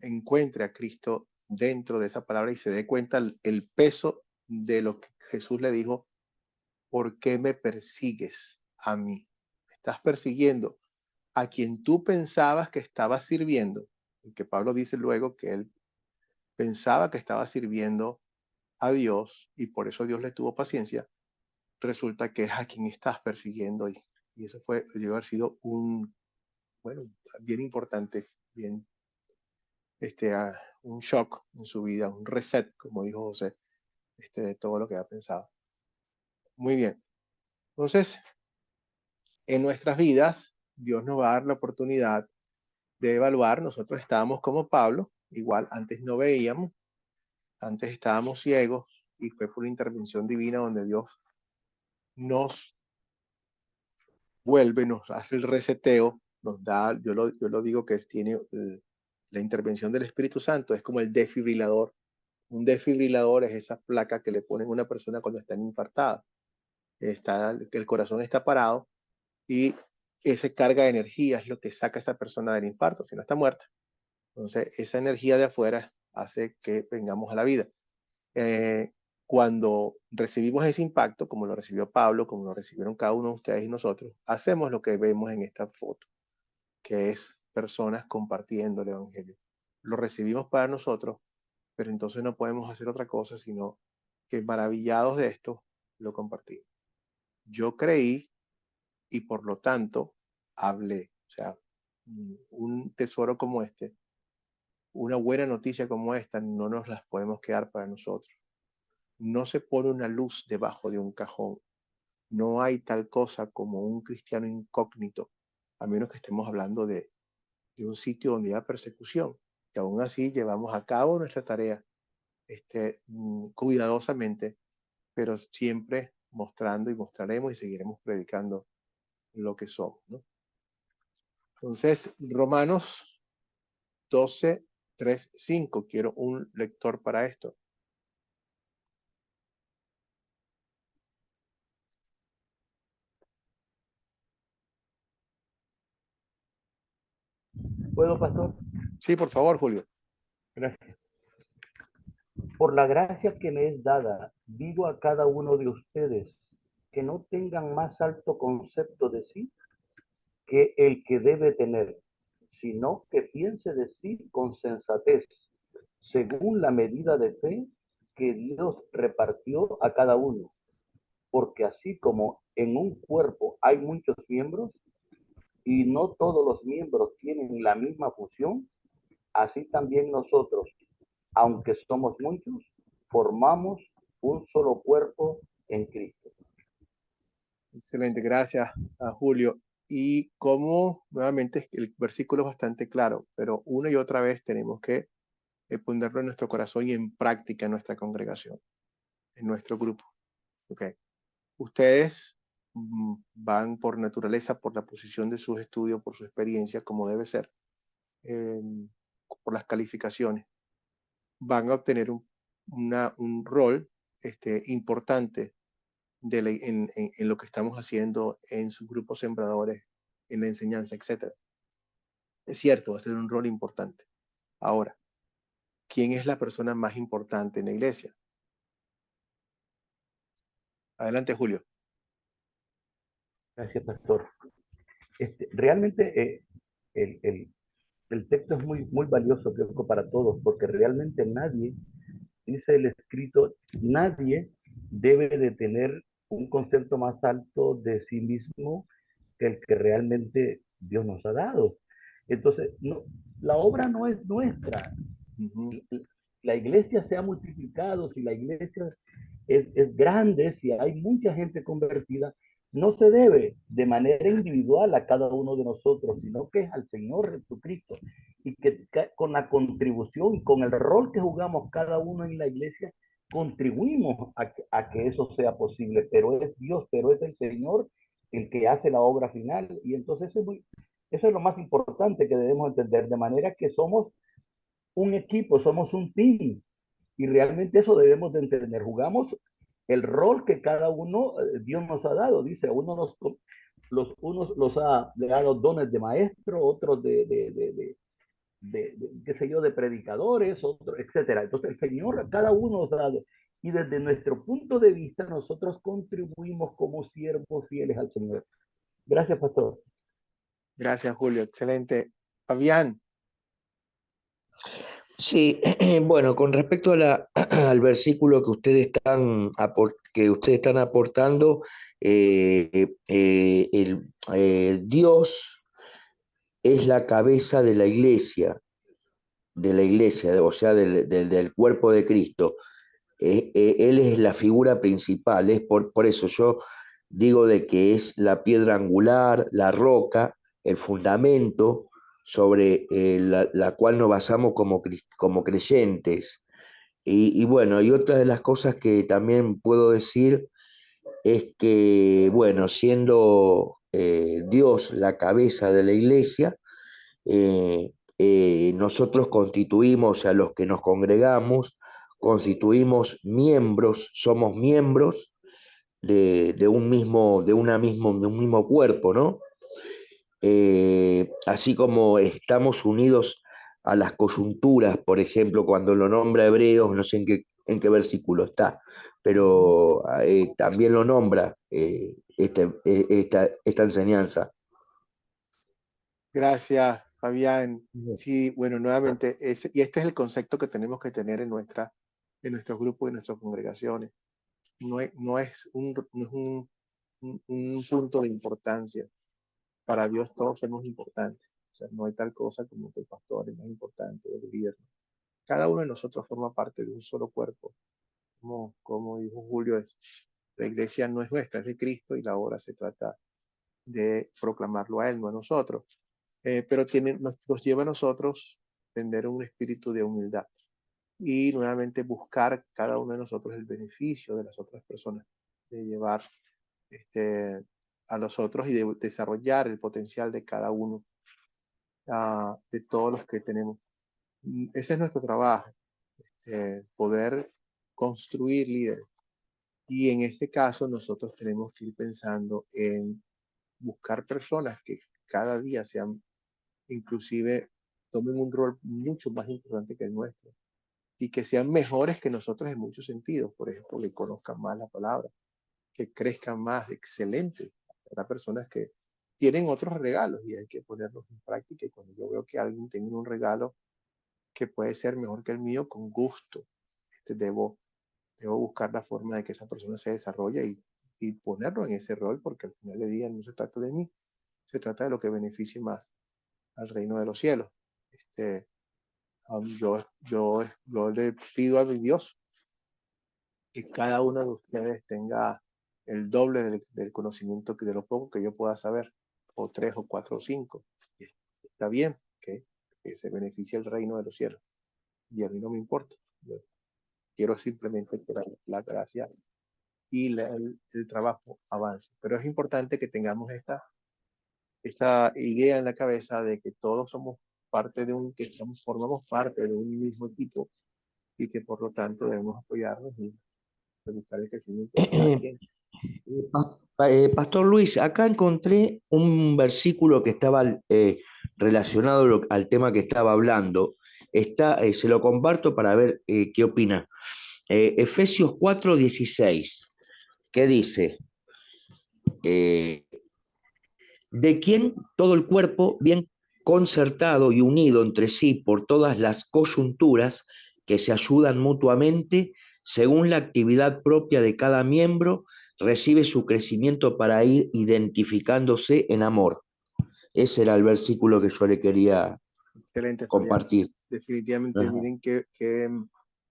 encuentre a Cristo dentro de esa palabra y se dé cuenta el peso de lo que Jesús le dijo, ¿por qué me persigues a mí? Me estás persiguiendo a quien tú pensabas que estaba sirviendo, que Pablo dice luego que él pensaba que estaba sirviendo a Dios y por eso Dios le tuvo paciencia, resulta que es a quien estás persiguiendo y eso debe haber sido bueno, bien importante, bien, un shock en su vida, un reset, como dijo José, de todo lo que ha pensado. Muy bien. Entonces, en nuestras vidas, Dios nos va a dar la oportunidad de evaluar. Nosotros estábamos como Pablo, igual antes no veíamos, antes estábamos ciegos y fue por intervención divina donde Dios nos vuelve, nos hace el reseteo, nos da, yo lo digo que tiene la intervención del Espíritu Santo, es como el desfibrilador. Un desfibrilador es esa placa que le ponen a una persona cuando está infartada. El corazón está parado y esa carga de energía es lo que saca a esa persona del infarto, si no está muerta. Entonces, esa energía de afuera hace que vengamos a la vida. Eh, Cuando recibimos ese impacto, como lo recibió Pablo, como lo recibieron cada uno de ustedes y nosotros, hacemos lo que vemos en esta foto, que es personas compartiendo el Evangelio. Lo recibimos para nosotros, pero entonces no podemos hacer otra cosa, sino que maravillados de esto, lo compartimos. Yo creí y por lo tanto hablé. O sea, un tesoro como este, una buena noticia como esta, no nos las podemos quedar para nosotros. No se pone una luz debajo de un cajón. No hay tal cosa como un cristiano incógnito, a menos que estemos hablando de un sitio donde haya persecución. Y aún así llevamos a cabo nuestra tarea cuidadosamente, pero siempre mostrando y mostraremos y seguiremos predicando lo que somos, ¿no? Entonces, Romanos 12, 3, 5. Quiero un lector para esto. ¿Puedo, pastor? Sí, por favor, Julio. Gracias. Por la gracia que me es dada, digo a cada uno de ustedes que no tengan más alto concepto de sí que el que debe tener, sino que piense de sí con sensatez, según la medida de fe que Dios repartió a cada uno. Porque así como en un cuerpo hay muchos miembros y no todos los miembros tienen la misma función, así también nosotros, aunque somos muchos, formamos un solo cuerpo en Cristo. Excelente, gracias a Julio. Y como nuevamente el versículo es bastante claro, pero una y otra vez tenemos que ponerlo en nuestro corazón y en práctica en nuestra congregación, en nuestro grupo. Okay. Ustedes van por naturaleza, por la posición de sus estudios, por su experiencia, como debe ser, por las calificaciones, van a obtener un rol importante en lo que estamos haciendo en sus grupos sembradores, en la enseñanza, etc. Es cierto, va a ser un rol importante. Ahora, ¿quién es la persona más importante en la iglesia? Adelante, Julio. Gracias, pastor. Realmente el texto es muy valioso, creo que para todos, porque realmente nadie, dice el escrito, nadie debe de tener un concepto más alto de sí mismo que el que realmente Dios nos ha dado. Entonces, no, la obra no es nuestra. La iglesia se ha multiplicado, si la iglesia es grande, si hay mucha gente convertida, no se debe de manera individual a cada uno de nosotros, sino que es al Señor Jesucristo. Y que con la contribución y con el rol que jugamos cada uno en la iglesia, contribuimos a que eso sea posible. Pero es Dios, pero es el Señor el que hace la obra final. Y entonces eso es lo más importante que debemos entender, de manera que somos un equipo, somos un team. Y realmente eso debemos de entender. Jugamos el rol que cada uno, Dios nos ha dado. Dice, unos los ha dado dones de maestro, otros qué sé yo, de predicadores, otros, etcétera. Entonces el Señor a cada uno nos ha dado. Y desde nuestro punto de vista, nosotros contribuimos como siervos fieles al Señor. Gracias, pastor. Gracias, Julio. Excelente. Fabián. Sí, bueno, con respecto al versículo que ustedes están aportando, Dios es la cabeza de la iglesia, o sea, del cuerpo de Cristo. Él es la figura principal, es por eso yo digo de que es la piedra angular, la roca, el fundamento sobre la cual nos basamos como creyentes. Y bueno, y otra de las cosas que también puedo decir es que, bueno, siendo Dios la cabeza de la iglesia, nosotros constituimos a los que nos congregamos, constituimos miembros, somos miembros de un mismo cuerpo, ¿no? Así como estamos unidos a las coyunturas, por ejemplo, cuando lo nombra Hebreos, no sé en qué versículo está, pero también lo nombra esta enseñanza. Gracias, Fabián. Sí, bueno, nuevamente, y este es el concepto que tenemos que tener en nuestros grupos y en nuestras congregaciones. No es un punto de importancia. Para Dios todos somos importantes. O sea, no hay tal cosa como que el pastor es más importante o el líder. Cada uno de nosotros forma parte de un solo cuerpo. Como dijo Julio, la iglesia no es nuestra, es de Cristo y la obra se trata de proclamarlo a Él, no a nosotros. Pero nos lleva a nosotros tener un espíritu de humildad y nuevamente buscar cada uno de nosotros el beneficio de las otras personas, de llevar a los otros y de desarrollar el potencial de cada uno, de todos los que tenemos. Ese es nuestro trabajo, poder construir líderes. Y en este caso nosotros tenemos que ir pensando en buscar personas que cada día sean inclusive tomen un rol mucho más importante que el nuestro y que sean mejores que nosotros en muchos sentidos. Por ejemplo, que conozcan más la palabra, que crezcan más, excelente. Habrá personas que tienen otros regalos y hay que ponerlos en práctica. Y cuando yo veo que alguien tiene un regalo que puede ser mejor que el mío, con gusto, debo buscar la forma de que esa persona se desarrolle y ponerlo en ese rol, porque al final del día no se trata de mí, se trata de lo que beneficie más al reino de los cielos. Yo le pido a mi Dios que cada uno de ustedes tenga el doble del conocimiento que de lo poco que yo pueda saber, o 3 o 4 o 5. Está bien que se beneficie el reino de los cielos. Y a mí no me importa. Yo quiero simplemente que la gracia y el trabajo avance. Pero es importante que tengamos esta idea en la cabeza de que todos somos parte de formamos parte de un mismo equipo y que por lo tanto debemos apoyarnos y buscar el crecimiento de cada quien. Pastor Luis, acá encontré un versículo que estaba relacionado al tema que estaba hablando. Se lo comparto para ver qué opina. Efesios 4:16, que dice, de quien todo el cuerpo, bien concertado y unido entre sí por todas las coyunturas que se ayudan mutuamente, según la actividad propia de cada miembro, recibe su crecimiento para ir identificándose en amor. Ese era el versículo que yo le quería Excelente, Fabián. compartir. Definitivamente, Ajá. miren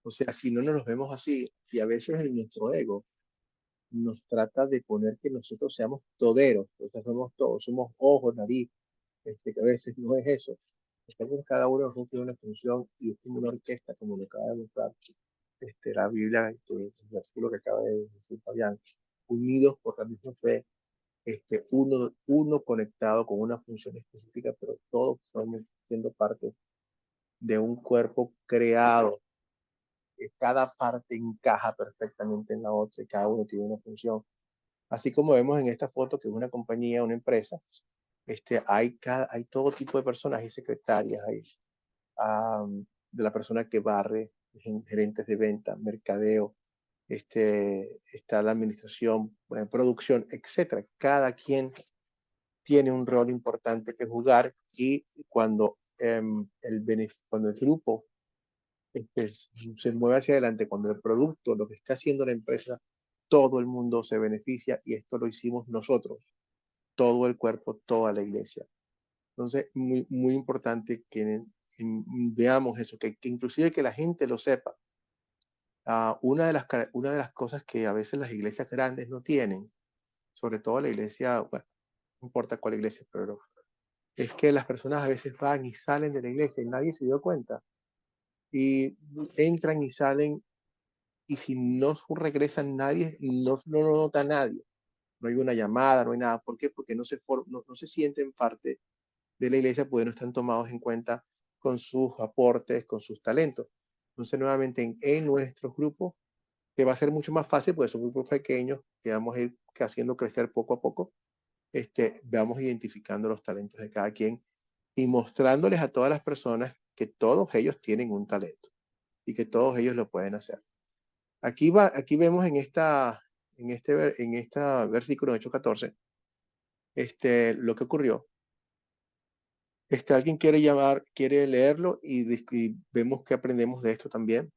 o sea, si no nos vemos así, y a veces en nuestro ego nos trata de poner que nosotros seamos toderos, o sea, somos todos, somos ojos, nariz, que a veces no es eso. Cada uno tiene una función y es como una orquesta, como lo acaba de mostrar la Biblia, el versículo que acaba de decir Fabián, unidos por la misma fe, uno conectado con una función específica, pero todos estamos siendo parte de un cuerpo creado. Cada parte encaja perfectamente en la otra y cada uno tiene una función. Así como vemos en esta foto que es una compañía, una empresa, hay todo tipo de personas, hay secretarias, hay de la persona que barre, gerentes de venta, mercadeo, está la administración, producción, etcétera. Cada quien tiene un rol importante que jugar y cuando el grupo se mueve hacia adelante, cuando el producto, lo que está haciendo la empresa, todo el mundo se beneficia y esto lo hicimos nosotros, todo el cuerpo, toda la iglesia. Entonces, muy, muy importante que veamos eso, que inclusive que la gente lo sepa. Una de las cosas que a veces las iglesias grandes no tienen, sobre todo la iglesia, bueno, no importa cuál iglesia, pero es que las personas a veces van y salen de la iglesia y nadie se dio cuenta. Y entran y salen y si no regresan nadie, no lo nota nadie. No hay una llamada, no hay nada. ¿Por qué? Porque no se sienten parte de la iglesia, porque no están tomados en cuenta con sus aportes, con sus talentos. Entonces, nuevamente, en nuestros grupos, que va a ser mucho más fácil, porque son grupos pequeños, que vamos a ir haciendo crecer poco a poco, vamos identificando los talentos de cada quien y mostrándoles a todas las personas que todos ellos tienen un talento y que todos ellos lo pueden hacer. Aquí vemos en este versículo 8:14, lo que ocurrió. ¿Alguien quiere leerlo y vemos que aprendemos de esto también?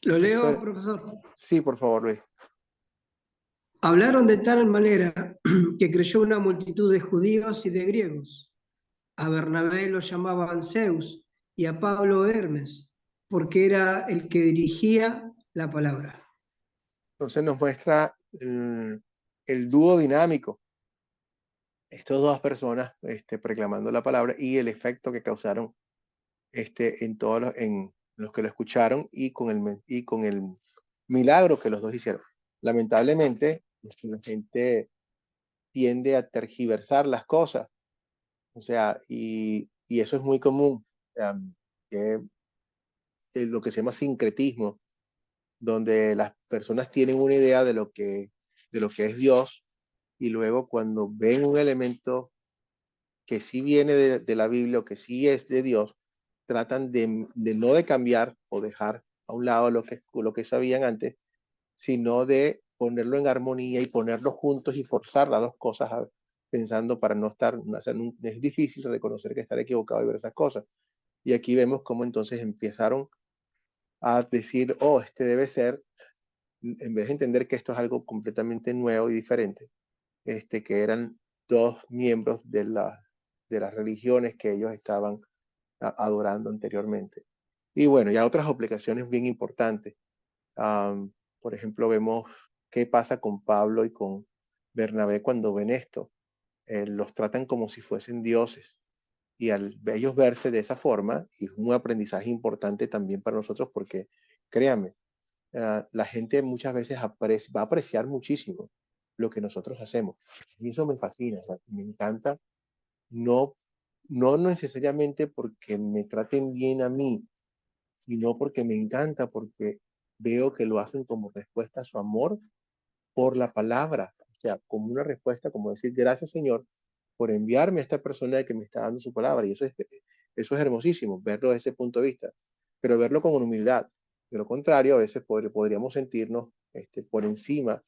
¿Lo leo, profesor? Sí, por favor, Luis. Hablaron de tal manera que creyó una multitud de judíos y de griegos. A Bernabé lo llamaban Zeus y a Pablo Hermes, porque era el que dirigía la palabra. Entonces nos muestra el dúo dinámico. Estas dos personas proclamando la palabra y el efecto que causaron en los que lo escucharon y con el milagro que los dos hicieron. Lamentablemente, la gente tiende a tergiversar las cosas, o sea, y eso es muy común, que lo que se llama sincretismo, donde las personas tienen una idea de lo que es Dios, y luego cuando ven un elemento que sí viene de la Biblia o que sí es de Dios, tratan de no de cambiar o dejar a un lado lo que sabían antes, sino de ponerlo en armonía y ponerlo juntos y forzar las dos cosas pensando para no estar, es difícil reconocer que estar equivocado y ver esas cosas. Y aquí vemos cómo entonces empezaron a decir, oh, este debe ser, en vez de entender que esto es algo completamente nuevo y diferente, que eran dos miembros de las religiones que ellos estaban adorando anteriormente. Y bueno, ya otras aplicaciones bien importantes. Por ejemplo, vemos qué pasa con Pablo y con Bernabé cuando ven esto. Los tratan como si fuesen dioses. Y al ellos verse de esa forma, y es un aprendizaje importante también para nosotros porque, créanme, la gente muchas veces va a apreciar muchísimo lo que nosotros hacemos. Y eso me fascina, o sea, me encanta, no, no necesariamente porque me traten bien a mí, sino porque me encanta, porque veo que lo hacen como respuesta a su amor por la palabra, o sea, como una respuesta, como decir, gracias Señor por enviarme a esta persona que me está dando su palabra, y eso es hermosísimo, verlo desde ese punto de vista, pero verlo con humildad. De lo contrario, a veces podríamos sentirnos por encima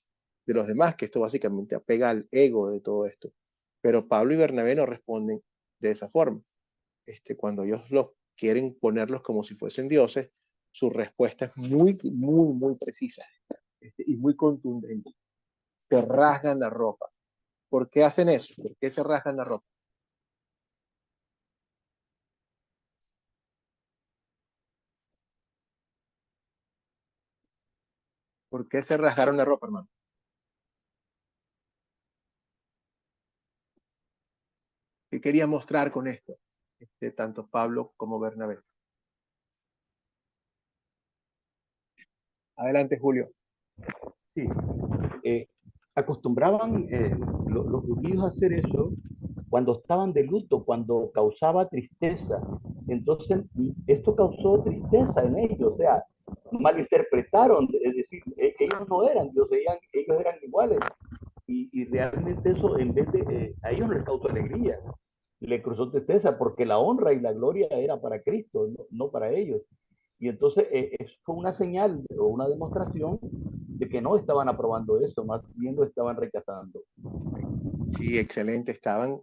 de los demás, que esto básicamente apega al ego de todo esto. Pero Pablo y Bernabé no responden de esa forma. Cuando ellos los quieren ponerlos como si fuesen dioses, su respuesta es muy, muy, muy precisa y muy contundente. Se rasgan la ropa. ¿Por qué hacen eso? ¿Por qué se rasgan la ropa? ¿Por qué se rasgaron la ropa, hermano? ¿Qué quería mostrar con esto? Tanto Pablo como Bernabé. Adelante, Julio. Sí, acostumbraban los judíos a hacer eso cuando estaban de luto, cuando causaba tristeza. Entonces, esto causó tristeza en ellos, o sea, malinterpretaron, es decir, ellos no eran Dios, ellos eran iguales. Y realmente eso, en vez de, a ellos les causó alegría, le causó tristeza, porque la honra y la gloria era para Cristo, no para ellos. Y entonces eso fue una señal o una demostración de que no estaban aprobando eso, más bien lo estaban rechazando. Sí, excelente. Estaban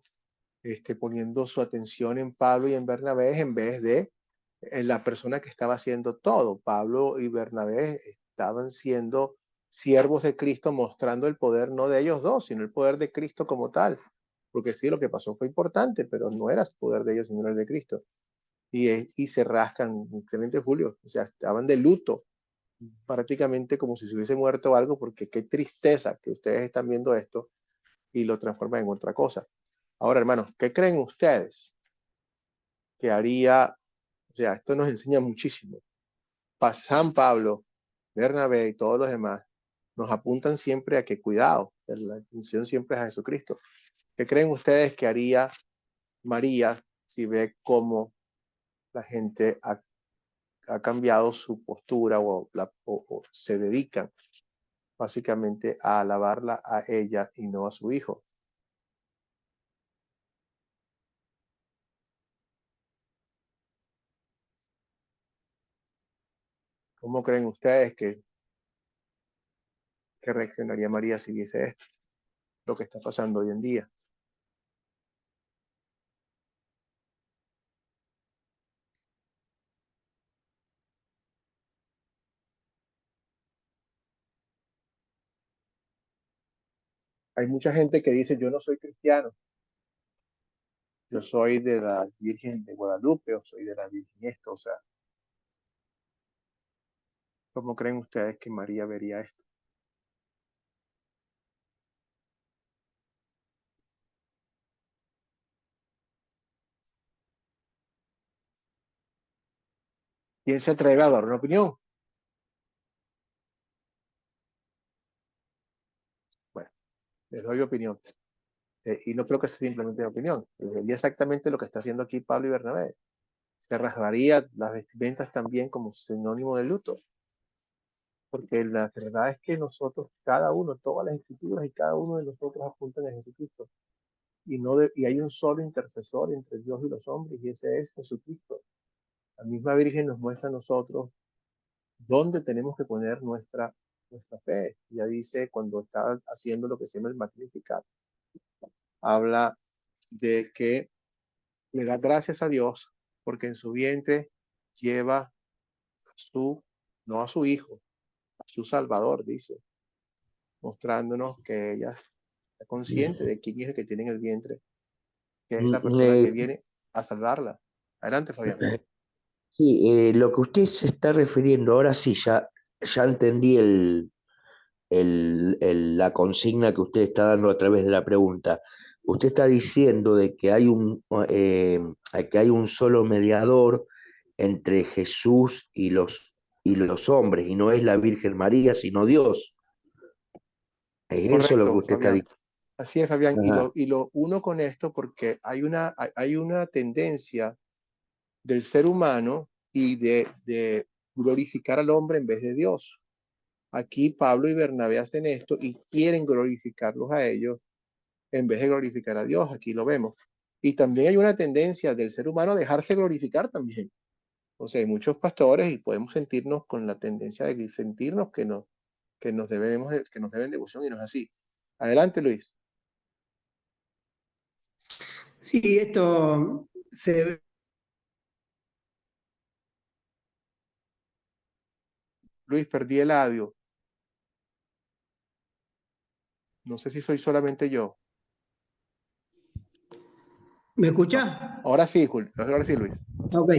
poniendo su atención en Pablo y en Bernabé en vez de en la persona que estaba haciendo todo. Pablo y Bernabé estaban siendo siervos de Cristo, mostrando el poder no de ellos dos, sino el poder de Cristo como tal. Porque sí, lo que pasó fue importante, pero no era el poder de ellos, sino el de Cristo. Y se rascan, excelente Julio, o sea, estaban de luto, prácticamente como si se hubiese muerto algo, porque qué tristeza que ustedes están viendo esto y lo transforman en otra cosa. Ahora, hermanos, ¿qué creen ustedes que haría? O sea, esto nos enseña muchísimo. San Pablo, Bernabé y todos los demás nos apuntan siempre a que cuidado, la atención siempre es a Jesucristo. ¿Qué creen ustedes que haría María si ve cómo la gente ha cambiado su postura o se dedican básicamente a alabarla a ella y no a su hijo? ¿Cómo creen ustedes que reaccionaría María si viese esto, lo que está pasando hoy en día? Hay mucha gente que dice, yo no soy cristiano, yo soy de la Virgen de Guadalupe o soy de la Virgen esto, o sea, ¿cómo creen ustedes que María vería esto? ¿Quién se atreve a dar una opinión? Bueno, les doy opinión. Y no creo que sea simplemente una opinión. Vería exactamente lo que está haciendo aquí Pablo y Bernabé. Se rasgaría las vestimentas también como sinónimo de luto. porque la verdad es que nosotros, cada uno, todas las escrituras y cada uno de nosotros apuntan a Jesucristo. Y hay un solo intercesor entre Dios y los hombres, y ese es Jesucristo. La misma Virgen nos muestra a nosotros dónde tenemos que poner nuestra fe. Ya dice, cuando está haciendo lo que se llama el Magnificat, habla de que le da gracias a Dios porque en su vientre lleva no a su hijo, a su Salvador, dice, mostrándonos que ella está consciente de quién es el que tiene en el vientre, que es la persona que viene a salvarla. Adelante, Fabián. Sí, lo que usted se está refiriendo, ahora sí, ya entendí la consigna que usted está dando a través de la pregunta. Usted está diciendo de que hay un solo mediador entre Jesús y los hombres, y no es la Virgen María, sino Dios. Es eso lo que Correcto, usted está Fabián. diciendo. Así es, Fabián. Ajá. Y lo uno con esto porque hay una tendencia del ser humano y de glorificar al hombre en vez de Dios. Aquí Pablo y Bernabé hacen esto y quieren glorificarlos a ellos en vez de glorificar a Dios. Aquí lo vemos. Y también hay una tendencia del ser humano a dejarse glorificar también. O sea, hay muchos pastores y podemos sentirnos con la tendencia de sentirnos que nos deben devoción y no es así. Adelante, Luis. Sí, esto se ve. Luis, perdí el audio. No sé si soy solamente yo. ¿Me No. escucha? Ahora sí, ahora sí, Luis. Ok.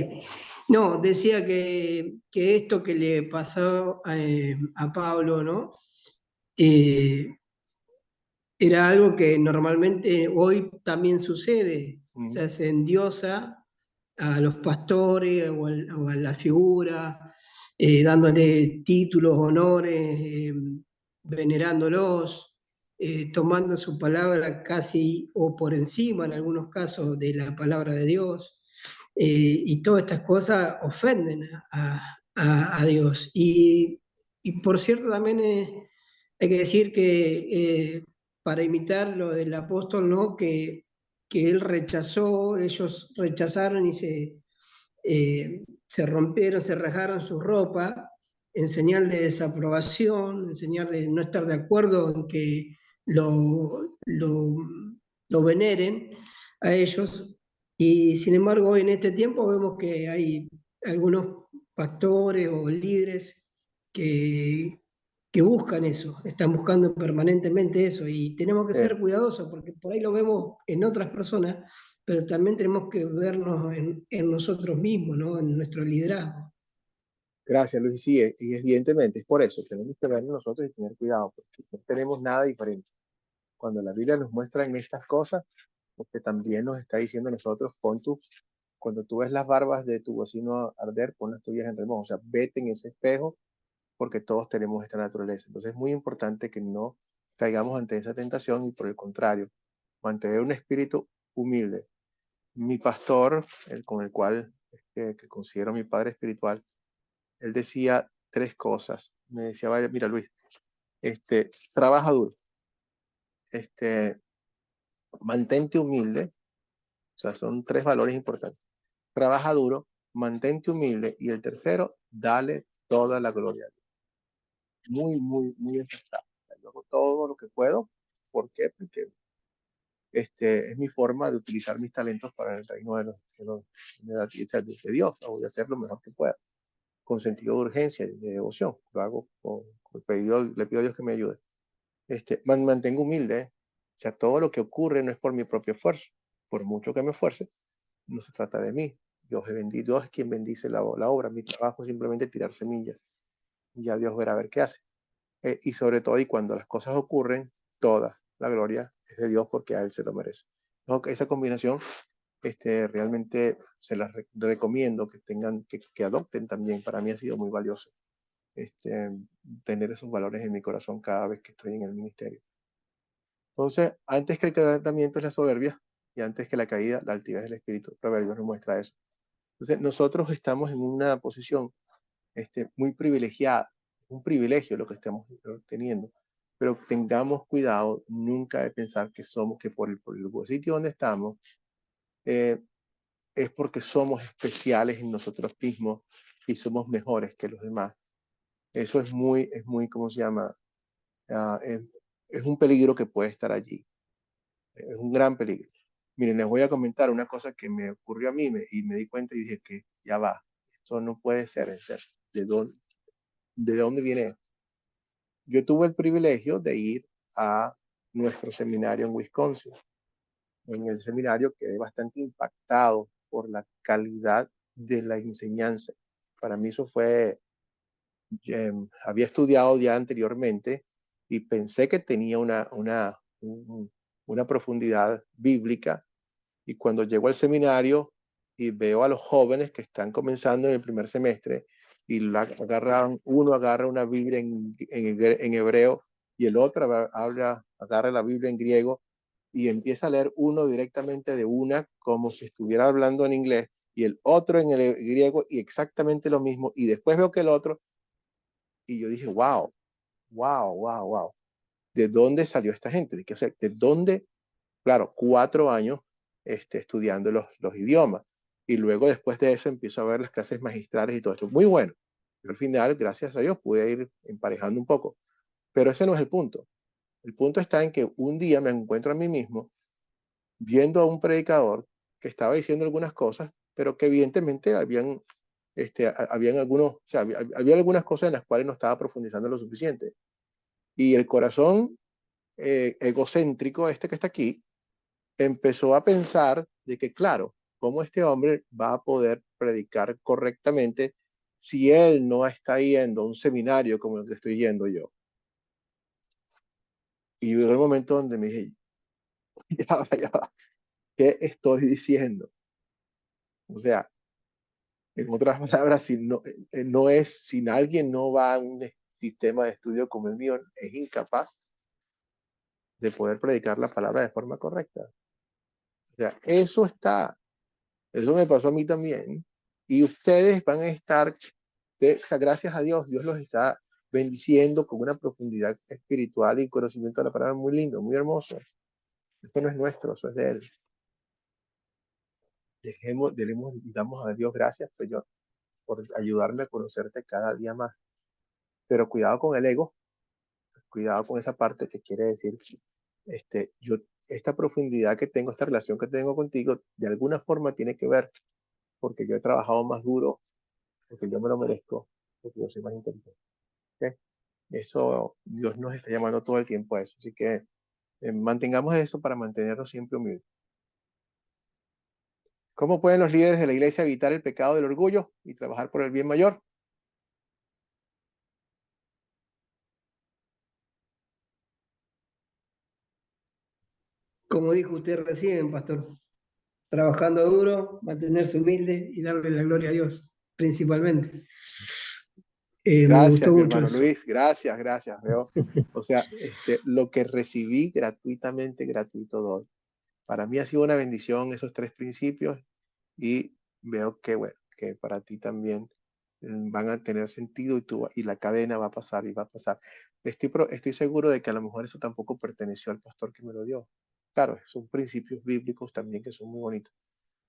No, decía que esto que le pasó a Pablo, ¿no? Era algo que normalmente hoy también sucede. Se hace endiosa a los pastores o a la figura, dándole títulos, honores, venerándolos, tomando su palabra casi o por encima en algunos casos de la palabra de Dios. Y todas estas cosas ofenden a Dios. Y por cierto, también hay que decir que para imitar lo del apóstol, ¿no? Que él rechazó, ellos rechazaron y se rompieron, se rajaron su ropa en señal de desaprobación, en señal de no estar de acuerdo en que lo veneren a ellos. Y sin embargo, hoy en este tiempo vemos que hay algunos pastores o líderes que, que buscan eso, están buscando permanentemente eso y tenemos que ser cuidadosos porque por ahí lo vemos en otras personas, pero también tenemos que vernos en nosotros mismos, ¿no? En nuestro liderazgo. Gracias, Luis. Sí, y evidentemente es por eso. Tenemos que vernos nosotros y tener cuidado porque no tenemos nada diferente. Cuando la Biblia nos muestra en estas cosas, porque también nos está diciendo a nosotros, cuando tú ves las barbas de tu vecino arder, pon las tuyas en remojo. O sea, vete en ese espejo porque todos tenemos esta naturaleza. Entonces es muy importante que no caigamos ante esa tentación y por el contrario, mantener un espíritu humilde. Mi pastor, con el cual que considero mi padre espiritual, él decía tres cosas. Me decía, vaya, mira Luis, trabaja duro, mantente humilde, o sea, son tres valores importantes. Trabaja duro, mantente humilde y el tercero, dale toda la gloria a Dios. Muy, muy, muy acertado. Yo hago todo lo que puedo. ¿Por qué? Porque es mi forma de utilizar mis talentos para el reino de Dios. ¿No? Voy a hacer lo mejor que pueda, con sentido de urgencia, de devoción. Lo hago con pedido, le pido a Dios que me ayude. Mantengo humilde. O sea, todo lo que ocurre no es por mi propio esfuerzo. Por mucho que me esfuerce, no se trata de mí. Dios es quien bendice la obra. Mi trabajo es simplemente tirar semillas. Y ya Dios verá a ver qué hace. Y sobre todo, y cuando las cosas ocurren, toda la gloria es de Dios porque a Él se lo merece. Entonces, esa combinación realmente se las recomiendo que tengan, que adopten también. Para mí ha sido muy valioso tener esos valores en mi corazón cada vez que estoy en el ministerio. Entonces, antes que el quebrantamiento es la soberbia y antes que la caída, la altivez del espíritu. Proverbios nos muestra eso. Entonces, nosotros estamos en una posición muy privilegiada un privilegio lo que estamos teniendo, pero tengamos cuidado nunca de pensar que somos, que por el sitio donde estamos, es porque somos especiales en nosotros mismos y somos mejores que los demás. Eso es muy, ¿cómo se llama? Ah, es un peligro que puede estar allí. Es un gran peligro. Miren, les voy a comentar una cosa que me ocurrió a mí y me di cuenta y dije que ya va, esto no puede ser, en serio. ¿De dónde viene esto? Yo tuve el privilegio de ir a nuestro seminario en Wisconsin. En el seminario quedé bastante impactado por la calidad de la enseñanza. Para mí eso fue, había estudiado ya anteriormente y pensé que tenía una profundidad bíblica, y cuando llego al seminario y veo a los jóvenes que están comenzando en el primer semestre y uno agarra una Biblia en hebreo y el otro agarra la Biblia en griego y empieza a leer uno directamente de una como si estuviera hablando en inglés y el otro en el griego y exactamente lo mismo, y después veo que el otro, y yo dije, wow, wow, wow, wow, ¿de dónde salió esta gente? O sea, ¿de dónde? Claro, 4 años estudiando los idiomas. Y luego después de eso empiezo a ver las clases magistrales y todo esto. Muy bueno. Yo al final, gracias a Dios, pude ir emparejando un poco. Pero ese no es el punto. El punto está en que un día me encuentro a mí mismo viendo a un predicador que estaba diciendo algunas cosas, pero que evidentemente habían algunos, o sea, había algunas cosas en las cuales no estaba profundizando lo suficiente. Y el corazón egocéntrico que está aquí, empezó a pensar de que, claro, ¿cómo este hombre va a poder predicar correctamente si él no está yendo a un seminario como el que estoy yendo yo? Y llegó el momento donde me dije, ya va, ¿qué estoy diciendo? O sea, en otras palabras, si alguien no va a un sistema de estudio como el mío, es incapaz de poder predicar la palabra de forma correcta. O sea, eso me pasó a mí también. Y ustedes van a estar, o sea, gracias a Dios, Dios los está bendiciendo con una profundidad espiritual y conocimiento de la palabra muy lindo, muy hermoso. Esto no es nuestro, eso es de Él. Damos a Dios gracias, Señor, por ayudarme a conocerte cada día más. Pero cuidado con el ego, cuidado con esa parte que quiere decir, yo, esta profundidad que tengo, esta relación que tengo contigo, de alguna forma tiene que ver porque yo he trabajado más duro, porque yo me lo merezco, porque yo soy más inteligente. ¿Okay? Eso, Dios nos está llamando todo el tiempo a eso. Así que mantengamos eso para mantenernos siempre humildes. ¿Cómo pueden los líderes de la iglesia evitar el pecado del orgullo y trabajar por el bien mayor? Como dijo usted recién, pastor, trabajando duro, mantenerse humilde y darle la gloria a Dios, principalmente. Me Gracias, gustó mi mucho hermano eso. Luis. Gracias. Veo. O sea, lo que recibí gratuitamente, gratuito doy. Para mí ha sido una bendición esos 3 principios, y veo que, bueno, que para ti también van a tener sentido, y la cadena va a pasar y va a pasar. Estoy seguro de que a lo mejor eso tampoco perteneció al pastor que me lo dio. Claro, son principios bíblicos también que son muy bonitos,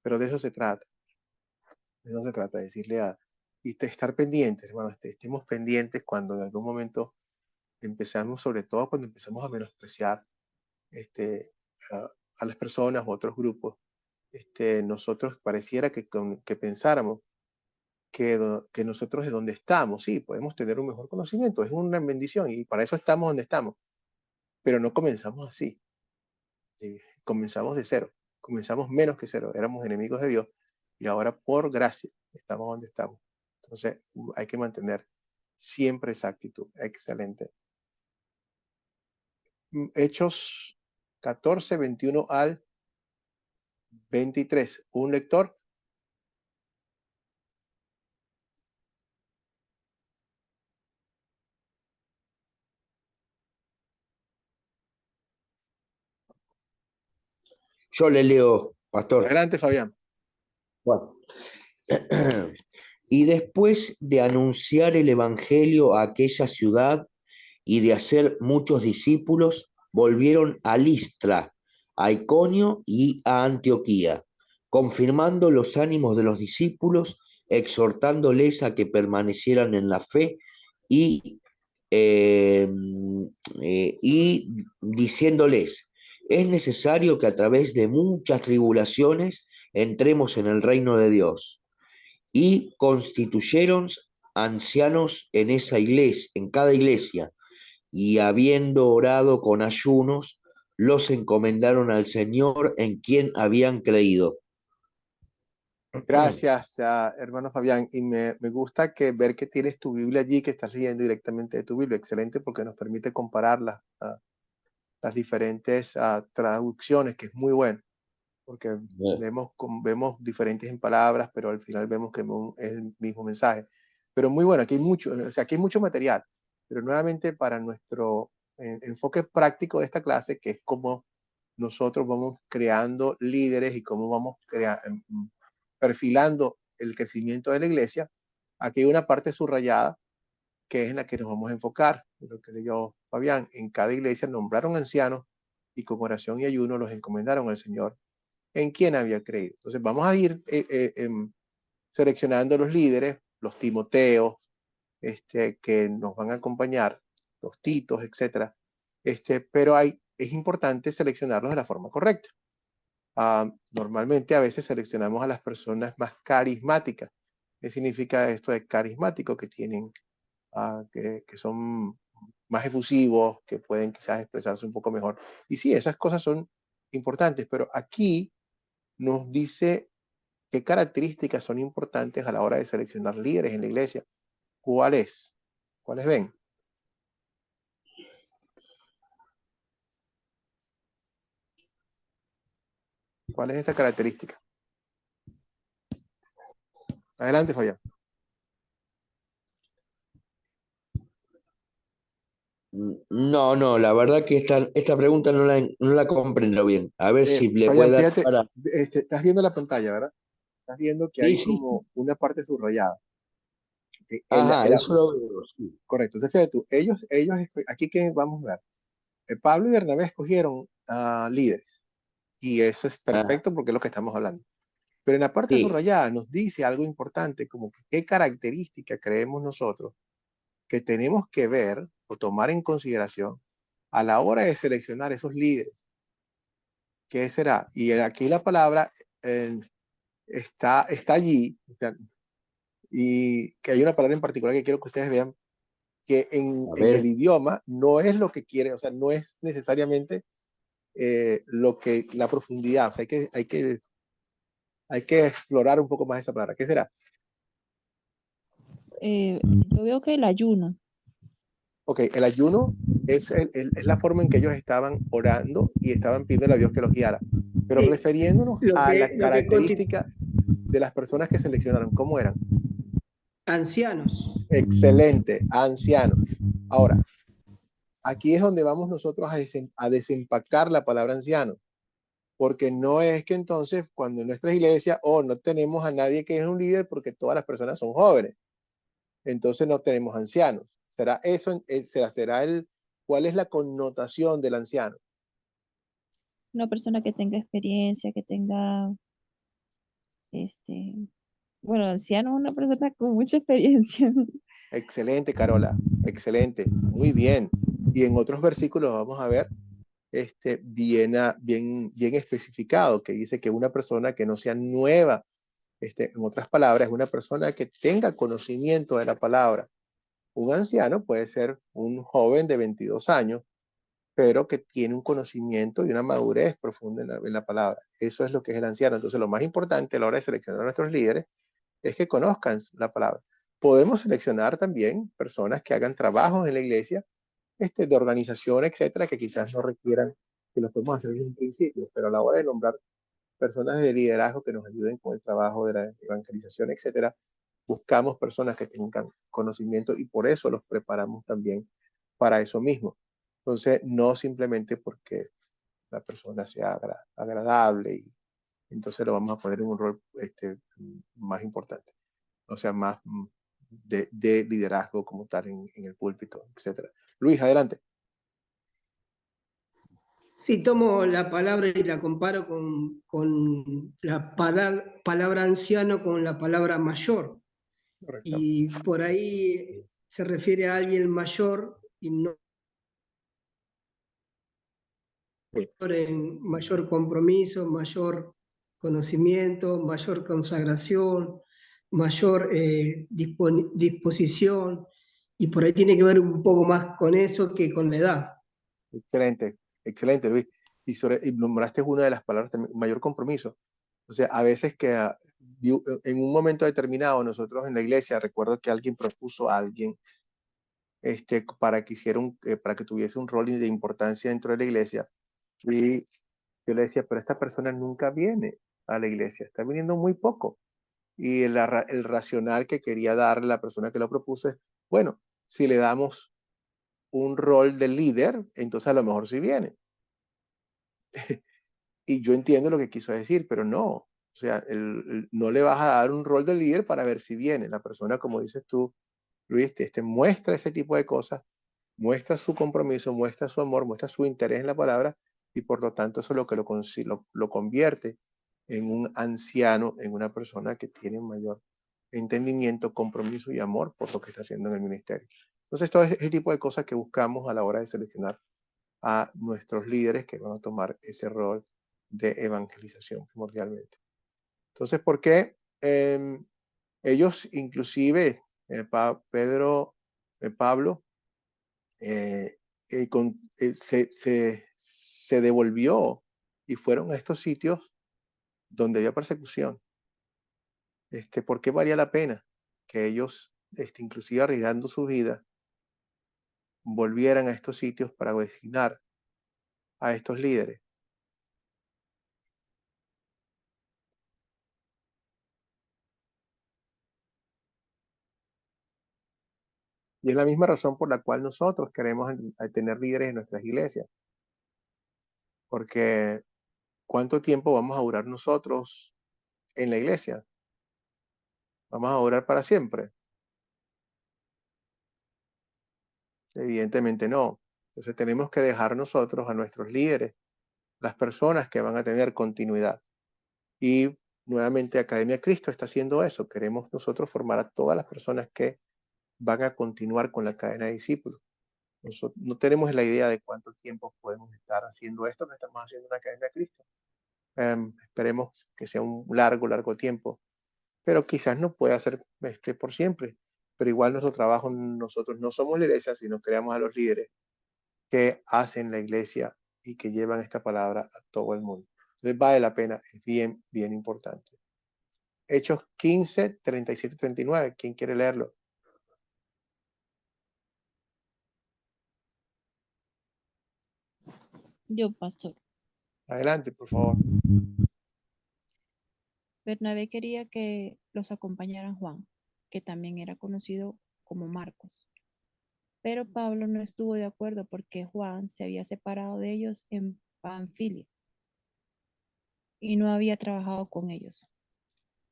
pero de eso se trata. De eso se trata, decirle estar pendientes, hermanos, estemos pendientes cuando en algún momento empezamos, sobre todo cuando empezamos a menospreciar este, a, a las personas u otros grupos. Nosotros pareciera que pensáramos que nosotros de donde estamos, sí, podemos tener un mejor conocimiento, es una bendición y para eso estamos donde estamos, pero no comenzamos así. ¿Sí? Comenzamos de cero, comenzamos menos que cero, éramos enemigos de Dios y ahora por gracia estamos donde estamos. Entonces hay que mantener siempre esa actitud. Excelente. Hechos 14, 21 al 23. Un lector. Yo le leo, pastor. Adelante, Fabián. Bueno. Y después de anunciar el Evangelio a aquella ciudad y de hacer muchos discípulos, volvieron a Listra, a Iconio y a Antioquía, confirmando los ánimos de los discípulos, exhortándoles a que permanecieran en la fe y, eh, y diciéndoles, es necesario que a través de muchas tribulaciones entremos en el reino de Dios. Y constituyeron ancianos en esa iglesia, en cada iglesia, y habiendo orado con ayunos, los encomendaron al Señor en quien habían creído. Gracias, hermano Fabián. Y me gusta ver que tienes tu Biblia allí, que estás leyendo directamente de tu Biblia. Excelente, porque nos permite comparar las diferentes traducciones, que es muy bueno, porque vemos diferentes en palabras, pero al final vemos que es el mismo mensaje. Pero muy bueno, aquí hay mucho, o sea, aquí hay mucho material. Pero nuevamente para nuestro enfoque práctico de esta clase, que es cómo nosotros vamos creando líderes y cómo vamos perfilando el crecimiento de la iglesia, aquí hay una parte subrayada que es en la que nos vamos a enfocar, de lo que leyó Fabián. En cada iglesia nombraron ancianos y con oración y ayuno los encomendaron al Señor en quien había creído. Entonces vamos a ir seleccionando los líderes, los Timoteos, que nos van a acompañar, los Titos, etcétera. Pero es importante seleccionarlos de la forma correcta. Normalmente a veces seleccionamos a las personas más carismáticas. ¿Qué significa esto de carismático? Que tienen, que son más efusivos, que pueden quizás expresarse un poco mejor. Y sí, esas cosas son importantes, pero aquí nos dice qué características son importantes a la hora de seleccionar líderes en la iglesia. ¿Cuáles? ¿Cuáles ven? ¿Cuál es esa característica? Adelante, Fabián. No, la verdad que esta pregunta no la comprendo bien. A ver si le puede Fabián, dar fíjate, para... estás viendo la pantalla, ¿verdad? Estás viendo que Sí, hay sí. como una parte subrayada. Ajá, eso lo veo, sí. Correcto. Entonces, fíjate tú, aquí que vamos a ver. Pablo y Bernabé escogieron líderes. Y eso es Ah, perfecto porque es lo que estamos hablando. Pero en la parte sí. subrayada nos dice algo importante, como qué característica creemos nosotros que tenemos que ver o tomar en consideración a la hora de seleccionar esos líderes. ¿Qué será? Y aquí la palabra está allí, y que hay una palabra en particular que quiero que ustedes vean, que A en el ver, idioma no es lo que quiere, o sea, no es necesariamente lo que la profundidad, o sea, hay que explorar un poco más esa palabra. ¿Qué será? Yo veo que el ayuno. Ok, el ayuno es la forma en que ellos estaban orando y estaban pidiendo a Dios que los guiara. Pero Sí, refiriéndonos a la lo que característica de las personas que seleccionaron, ¿cómo eran? ancianos. Excelente, ancianos. Ahora, aquí es donde vamos nosotros a desempacar la palabra anciano, porque no es que entonces cuando en nuestra iglesia no tenemos a nadie que es un líder porque todas las personas son jóvenes, entonces no tenemos ancianos. ¿Será eso? ¿Cuál es la connotación del anciano? Una persona que tenga experiencia, que tenga, este, bueno, anciano, una persona con mucha experiencia. Excelente, Carola, excelente, muy bien. Y en otros versículos vamos a ver bien especificado, que dice que una persona que no sea nueva, en otras palabras, es una persona que tenga conocimiento de la palabra. Un anciano puede ser un joven de 22 años, pero que tiene un conocimiento y una madurez profunda en la palabra. Eso es lo que es el anciano. Entonces, lo más importante a la hora de seleccionar a nuestros líderes es que conozcan la palabra. Podemos seleccionar también personas que hagan trabajos en la iglesia, de organización, etcétera, que quizás no requieran que los podemos hacer desde un principio, pero a la hora de nombrar personas de liderazgo que nos ayuden con el trabajo de la evangelización, etcétera, buscamos personas que tengan conocimiento y por eso los preparamos también para eso mismo. Entonces, no simplemente porque la persona sea agradable y entonces lo vamos a poner en un rol más importante. o sea, más de liderazgo como tal en el púlpito, etc. Luis, adelante. Sí, tomo la palabra y la comparo con la palabra anciano con la palabra mayor. Correcto. Y por ahí se refiere a alguien mayor y no en mayor compromiso, mayor conocimiento, mayor consagración, mayor disposición, y por ahí tiene que ver un poco más con eso que con la edad. Excelente, excelente, Luis. Y nombraste una de las palabras también, mayor compromiso. O sea, a veces que en un momento determinado nosotros en la iglesia, recuerdo que alguien propuso a alguien para que para que tuviese un rol de importancia dentro de la iglesia. Y yo le decía, pero esta persona nunca viene a la iglesia, está viniendo muy poco. Y el racional que quería darle la persona que lo propuso es, bueno, si le damos un rol de líder, entonces a lo mejor sí viene. Y yo entiendo lo que quiso decir, pero no. O sea, no le vas a dar un rol de líder para ver si viene. La persona, como dices tú, Luis, muestra ese tipo de cosas, muestra su compromiso, muestra su amor, muestra su interés en la palabra, y por lo tanto eso es lo que lo convierte en un anciano, en una persona que tiene un mayor entendimiento, compromiso y amor por lo que está haciendo en el ministerio. Entonces, todo ese tipo de cosas que buscamos a la hora de seleccionar a nuestros líderes que van a tomar ese rol de evangelización primordialmente. Entonces, ¿por qué ellos inclusive, Pablo, se devolvió y fueron a estos sitios donde había persecución? ¿Por qué valía la pena que ellos, inclusive arriesgando su vida, volvieran a estos sitios para designar a estos líderes? Y es la misma razón por la cual nosotros queremos tener líderes en nuestras iglesias. Porque ¿cuánto tiempo vamos a durar nosotros en la iglesia? ¿Vamos a durar para siempre? Evidentemente no. Entonces tenemos que dejar nosotros a nuestros líderes, las personas que van a tener continuidad. Y nuevamente Academia Cristo está haciendo eso. Queremos nosotros formar a todas las personas que van a continuar con la cadena de discípulos. Nosotros no tenemos la idea de cuánto tiempo podemos estar haciendo esto que estamos haciendo en la Academia Cristo. Esperemos que sea un largo tiempo, pero quizás no pueda ser por siempre. Pero igual nuestro trabajo, nosotros no somos la iglesia, sino creamos a los líderes que hacen la iglesia y que llevan esta palabra a todo el mundo. Entonces vale la pena, es bien, bien importante. Hechos 15, 37, 39. ¿Quién quiere leerlo? Yo, pastor. Adelante, por favor. Bernabé quería que los acompañaran Juan, que también era conocido como Marcos. Pero Pablo no estuvo de acuerdo porque Juan se había separado de ellos en Panfilia y no había trabajado con ellos.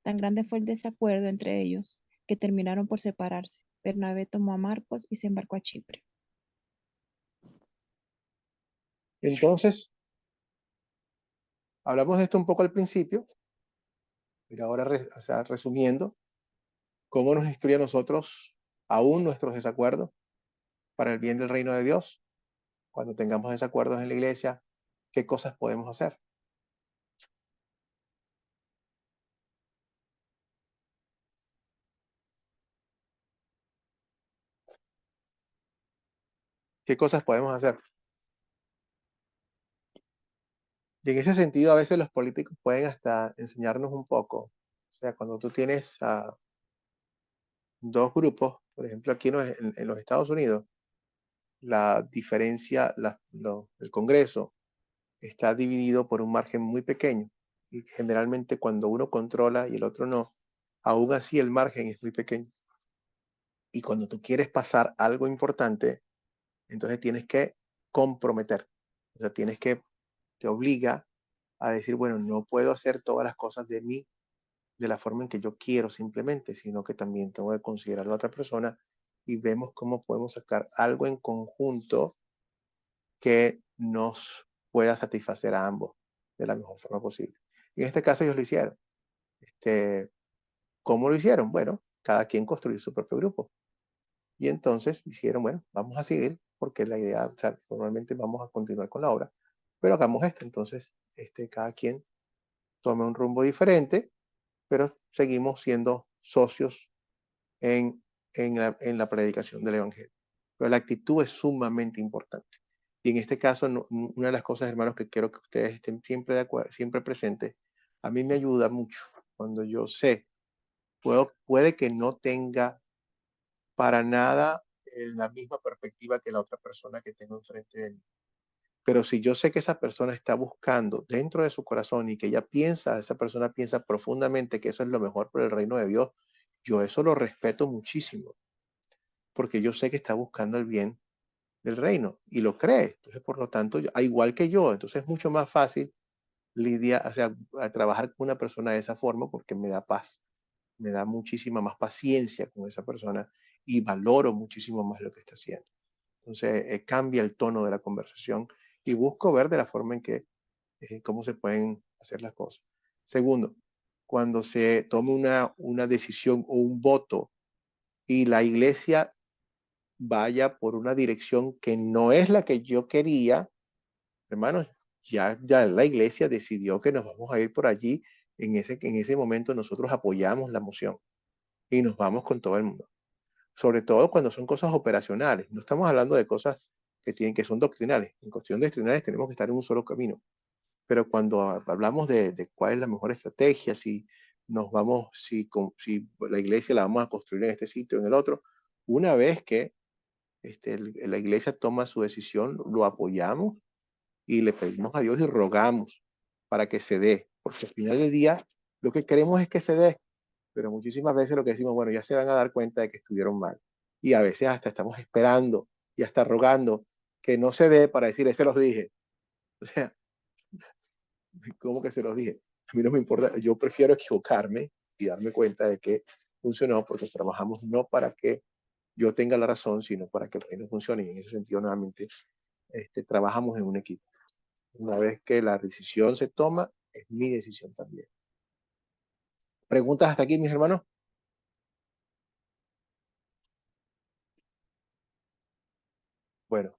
Tan grande fue el desacuerdo entre ellos que terminaron por separarse. Bernabé tomó a Marcos y se embarcó a Chipre. Entonces, hablamos de esto un poco al principio, pero ahora, resumiendo, ¿cómo nos instruye a nosotros aún nuestros desacuerdos para el bien del reino de Dios? Cuando tengamos desacuerdos en la iglesia, ¿qué cosas podemos hacer? ¿Qué cosas podemos hacer? Y en ese sentido, a veces los políticos pueden hasta enseñarnos un poco. O sea, cuando tú tienes dos grupos, por ejemplo, aquí en los Estados Unidos, la diferencia, el Congreso está dividido por un margen muy pequeño. Y generalmente cuando uno controla y el otro no, aún así el margen es muy pequeño. Y cuando tú quieres pasar algo importante, entonces tienes que comprometer. O sea, te obliga a decir, bueno, no puedo hacer todas las cosas de de la forma en que yo quiero simplemente, sino que también tengo que considerar a la otra persona y vemos cómo podemos sacar algo en conjunto que nos pueda satisfacer a ambos de la mejor forma posible. Y en este caso ellos lo hicieron. ¿Cómo lo hicieron? Bueno, cada quien construyó su propio grupo. Y entonces dijeron, bueno, vamos a seguir, porque la idea, o sea, normalmente vamos a continuar con la obra, pero hagamos esto. Entonces, cada quien tome un rumbo diferente, pero seguimos siendo socios en la predicación del Evangelio. Pero la actitud es sumamente importante. Y en este caso, una de las cosas, hermanos, que quiero que ustedes estén siempre de acuerdo, siempre presentes, a mí me ayuda mucho cuando yo sé, puede que no tenga para nada la misma perspectiva que la otra persona que tengo enfrente de mí. Pero si yo sé que esa persona está buscando dentro de su corazón y que esa persona piensa profundamente que eso es lo mejor para el reino de Dios, yo eso lo respeto muchísimo, porque yo sé que está buscando el bien del reino y lo cree. Entonces, por lo tanto, igual que yo, entonces es mucho más fácil lidiar, o sea, a trabajar con una persona de esa forma porque me da paz, me da muchísima más paciencia con esa persona y valoro muchísimo más lo que está haciendo. Entonces, cambia el tono de la conversación y busco ver de la forma en que, cómo se pueden hacer las cosas. Segundo, cuando se tome una decisión o un voto y la iglesia vaya por una dirección que no es la que yo quería, hermanos, ya la iglesia decidió que nos vamos a ir por allí. En ese momento nosotros apoyamos la moción y nos vamos con todo el mundo. Sobre todo cuando son cosas operacionales. No estamos hablando de cosas que son doctrinales. En cuestión doctrinales tenemos que estar en un solo camino. Pero cuando hablamos de cuál es la mejor estrategia, si la iglesia la vamos a construir en este sitio o en el otro, una vez que la iglesia toma su decisión, lo apoyamos y le pedimos a Dios y rogamos para que se dé. Porque al final del día lo que queremos es que se dé, pero muchísimas veces lo que decimos, bueno, ya se van a dar cuenta de que estuvieron mal. Y a veces hasta estamos esperando y hasta rogando que no se dé para decir, se los dije. O sea, ¿cómo que se los dije? A mí no me importa, yo prefiero equivocarme y darme cuenta de que funcionó porque trabajamos no para que yo tenga la razón, sino para que el reino funcione. Y en ese sentido, nuevamente, trabajamos en un equipo. Una vez que la decisión se toma, es mi decisión también. ¿Preguntas hasta aquí, mis hermanos? Bueno,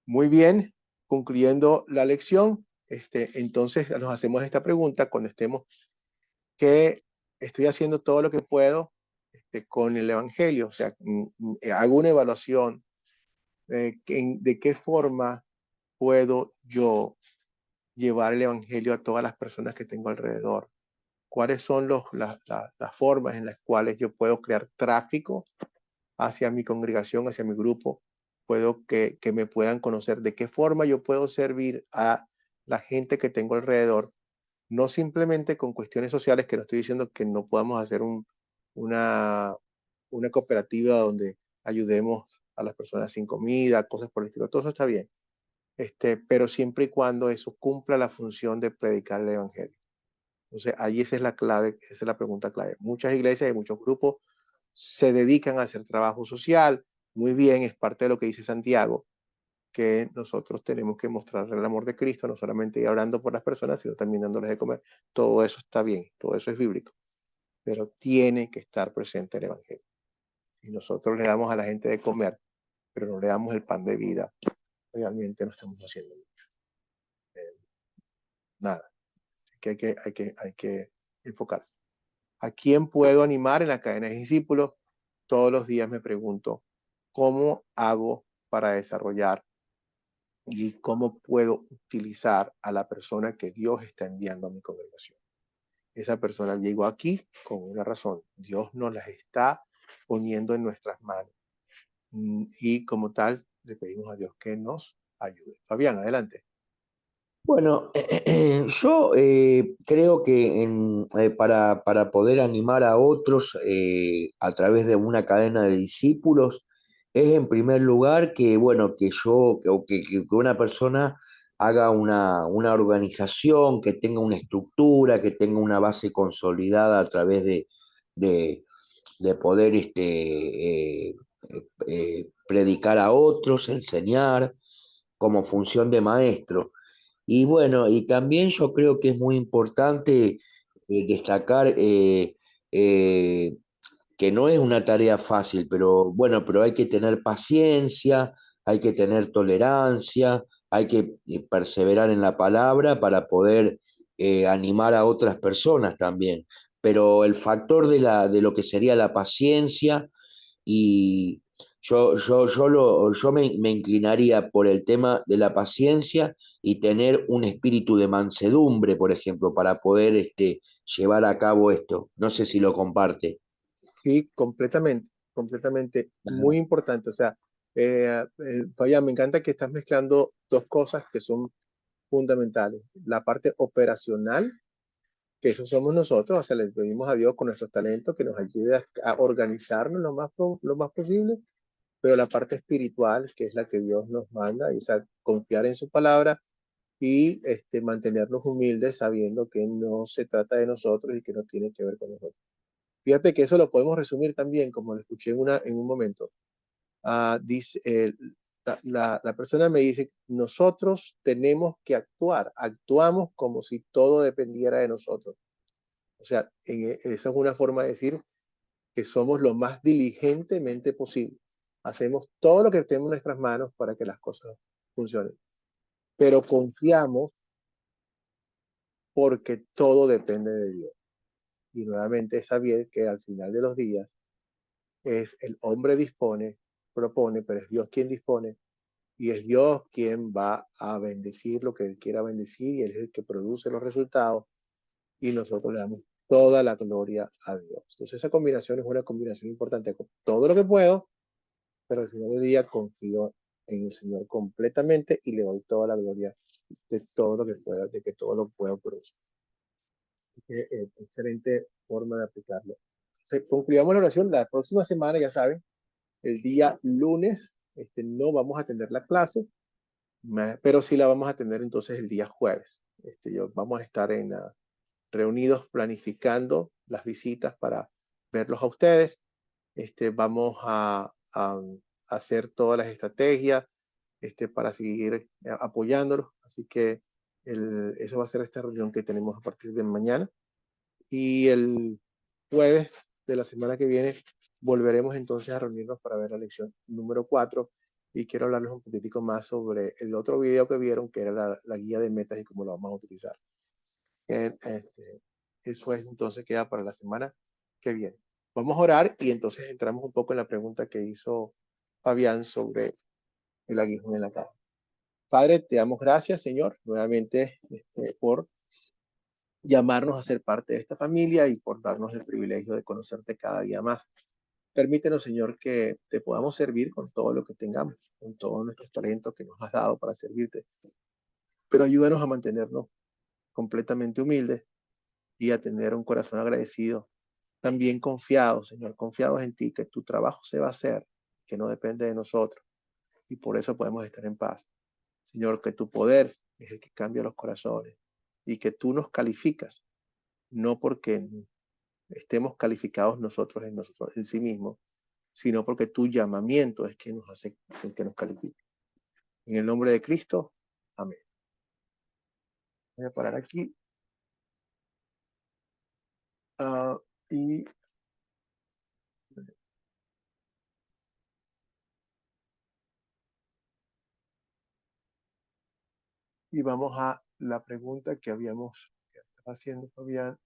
muy bien. Concluyendo la lección, entonces nos hacemos esta pregunta cuando estemos, que estoy haciendo todo lo que puedo con el Evangelio, o sea, hago una evaluación de qué forma puedo yo llevar el Evangelio a todas las personas que tengo alrededor. ¿Cuáles son las formas en las cuales yo puedo crear tráfico hacia mi congregación, hacia mi grupo? Puedo que me puedan conocer de qué forma yo puedo servir a la gente que tengo alrededor, no simplemente con cuestiones sociales, que no estoy diciendo que no podamos hacer una, una cooperativa donde ayudemos a las personas sin comida, cosas por el estilo, todo eso está bien, pero siempre y cuando eso cumpla la función de predicar el Evangelio. Entonces, ahí esa es la clave, esa es la pregunta clave. Muchas iglesias y muchos grupos se dedican a hacer trabajo social. Muy bien, es parte de lo que dice Santiago, que nosotros tenemos que mostrar el amor de Cristo, no solamente orando por las personas, sino también dándoles de comer. Todo eso está bien, todo eso es bíblico, pero tiene que estar presente el Evangelio. Si nosotros le damos a la gente de comer, pero no le damos el pan de vida, realmente no estamos haciendo mucho. Nada. Que hay que enfocarse. ¿A quién puedo animar en la cadena de discípulos? Todos los días me pregunto, ¿cómo hago para desarrollar y cómo puedo utilizar a la persona que Dios está enviando a mi congregación? Esa persona llegó aquí con una razón. Dios nos las está poniendo en nuestras manos. Y como tal, le pedimos a Dios que nos ayude. Fabián, adelante. Bueno, yo creo que para poder animar a otros a través de una cadena de discípulos, es en primer lugar que, bueno, que una persona haga una organización, que tenga una estructura, que tenga una base consolidada a través de, de poder predicar a otros, enseñar como función de maestro. Y bueno, y también yo creo que es muy importante destacar eh, que no es una tarea fácil, pero bueno, pero hay que tener paciencia, hay que tener tolerancia, hay que perseverar en la palabra para poder animar a otras personas también. Pero el factor de lo que sería la paciencia y me inclinaría por el tema de la paciencia y tener un espíritu de mansedumbre, por ejemplo, para poder llevar a cabo esto. No sé si lo comparte. Sí, completamente, completamente, muy importante. O sea, Fabián, me encanta que estás mezclando dos cosas que son fundamentales. La parte operacional, que eso somos nosotros, o sea, le pedimos a Dios con nuestros talentos que nos ayude a organizarnos lo más posible, pero la parte espiritual, que es la que Dios nos manda, y, o sea, confiar en su palabra y mantenernos humildes sabiendo que no se trata de nosotros y que no tiene que ver con nosotros. Fíjate que eso lo podemos resumir también, como lo escuché en un momento. Dice, la persona me dice, nosotros tenemos que actuar, actuamos como si todo dependiera de nosotros. O sea, esa es una forma de decir que somos lo más diligentemente posible. Hacemos todo lo que tenemos en nuestras manos para que las cosas funcionen. Pero confiamos porque todo depende de Dios. Y nuevamente es saber que al final de los días es el hombre dispone, propone, pero es Dios quien dispone y es Dios quien va a bendecir lo que Él quiera bendecir y Él es el que produce los resultados y nosotros le damos toda la gloria a Dios. Entonces esa combinación es una combinación importante con todo lo que puedo, pero al final del día confío en el Señor completamente y le doy toda la gloria de todo lo que pueda, de que todo lo pueda producir. Excelente forma de aplicarlo. Concluyamos la oración. La próxima semana, ya saben, el día lunes no vamos a tener la clase, pero sí la vamos a tener entonces el día jueves. Vamos a estar reunidos planificando las visitas para verlos a ustedes. Vamos a hacer todas las estrategias para seguir apoyándolos. Así que eso va a ser esta reunión que tenemos a partir de mañana. Y el jueves de la semana que viene volveremos entonces a reunirnos para ver la lección número 4 y quiero hablarles un poquitico más sobre el otro video que vieron, que era la guía de metas y cómo lo vamos a utilizar. Eso es entonces queda para la semana que viene. Vamos a orar y entonces entramos un poco en la pregunta que hizo Fabián sobre el aguijón en la cara. Padre, te damos gracias, Señor, nuevamente por llamarnos a ser parte de esta familia y por darnos el privilegio de conocerte cada día más. Permítenos, Señor, que te podamos servir con todo lo que tengamos, con todos nuestros talentos que nos has dado para servirte. Pero ayúdanos a mantenernos completamente humildes y a tener un corazón agradecido, también confiados, Señor, confiados en ti, que tu trabajo se va a hacer, que no depende de nosotros. Y por eso podemos estar en paz. Señor, que tu poder es el que cambia los corazones y que tú nos calificas, no porque estemos calificados nosotros en sí mismos, sino porque tu llamamiento es que nos hace que nos califique. En el nombre de Cristo, amén. Voy a parar aquí. Uh, y, y vamos a la pregunta que estaba haciendo Fabián.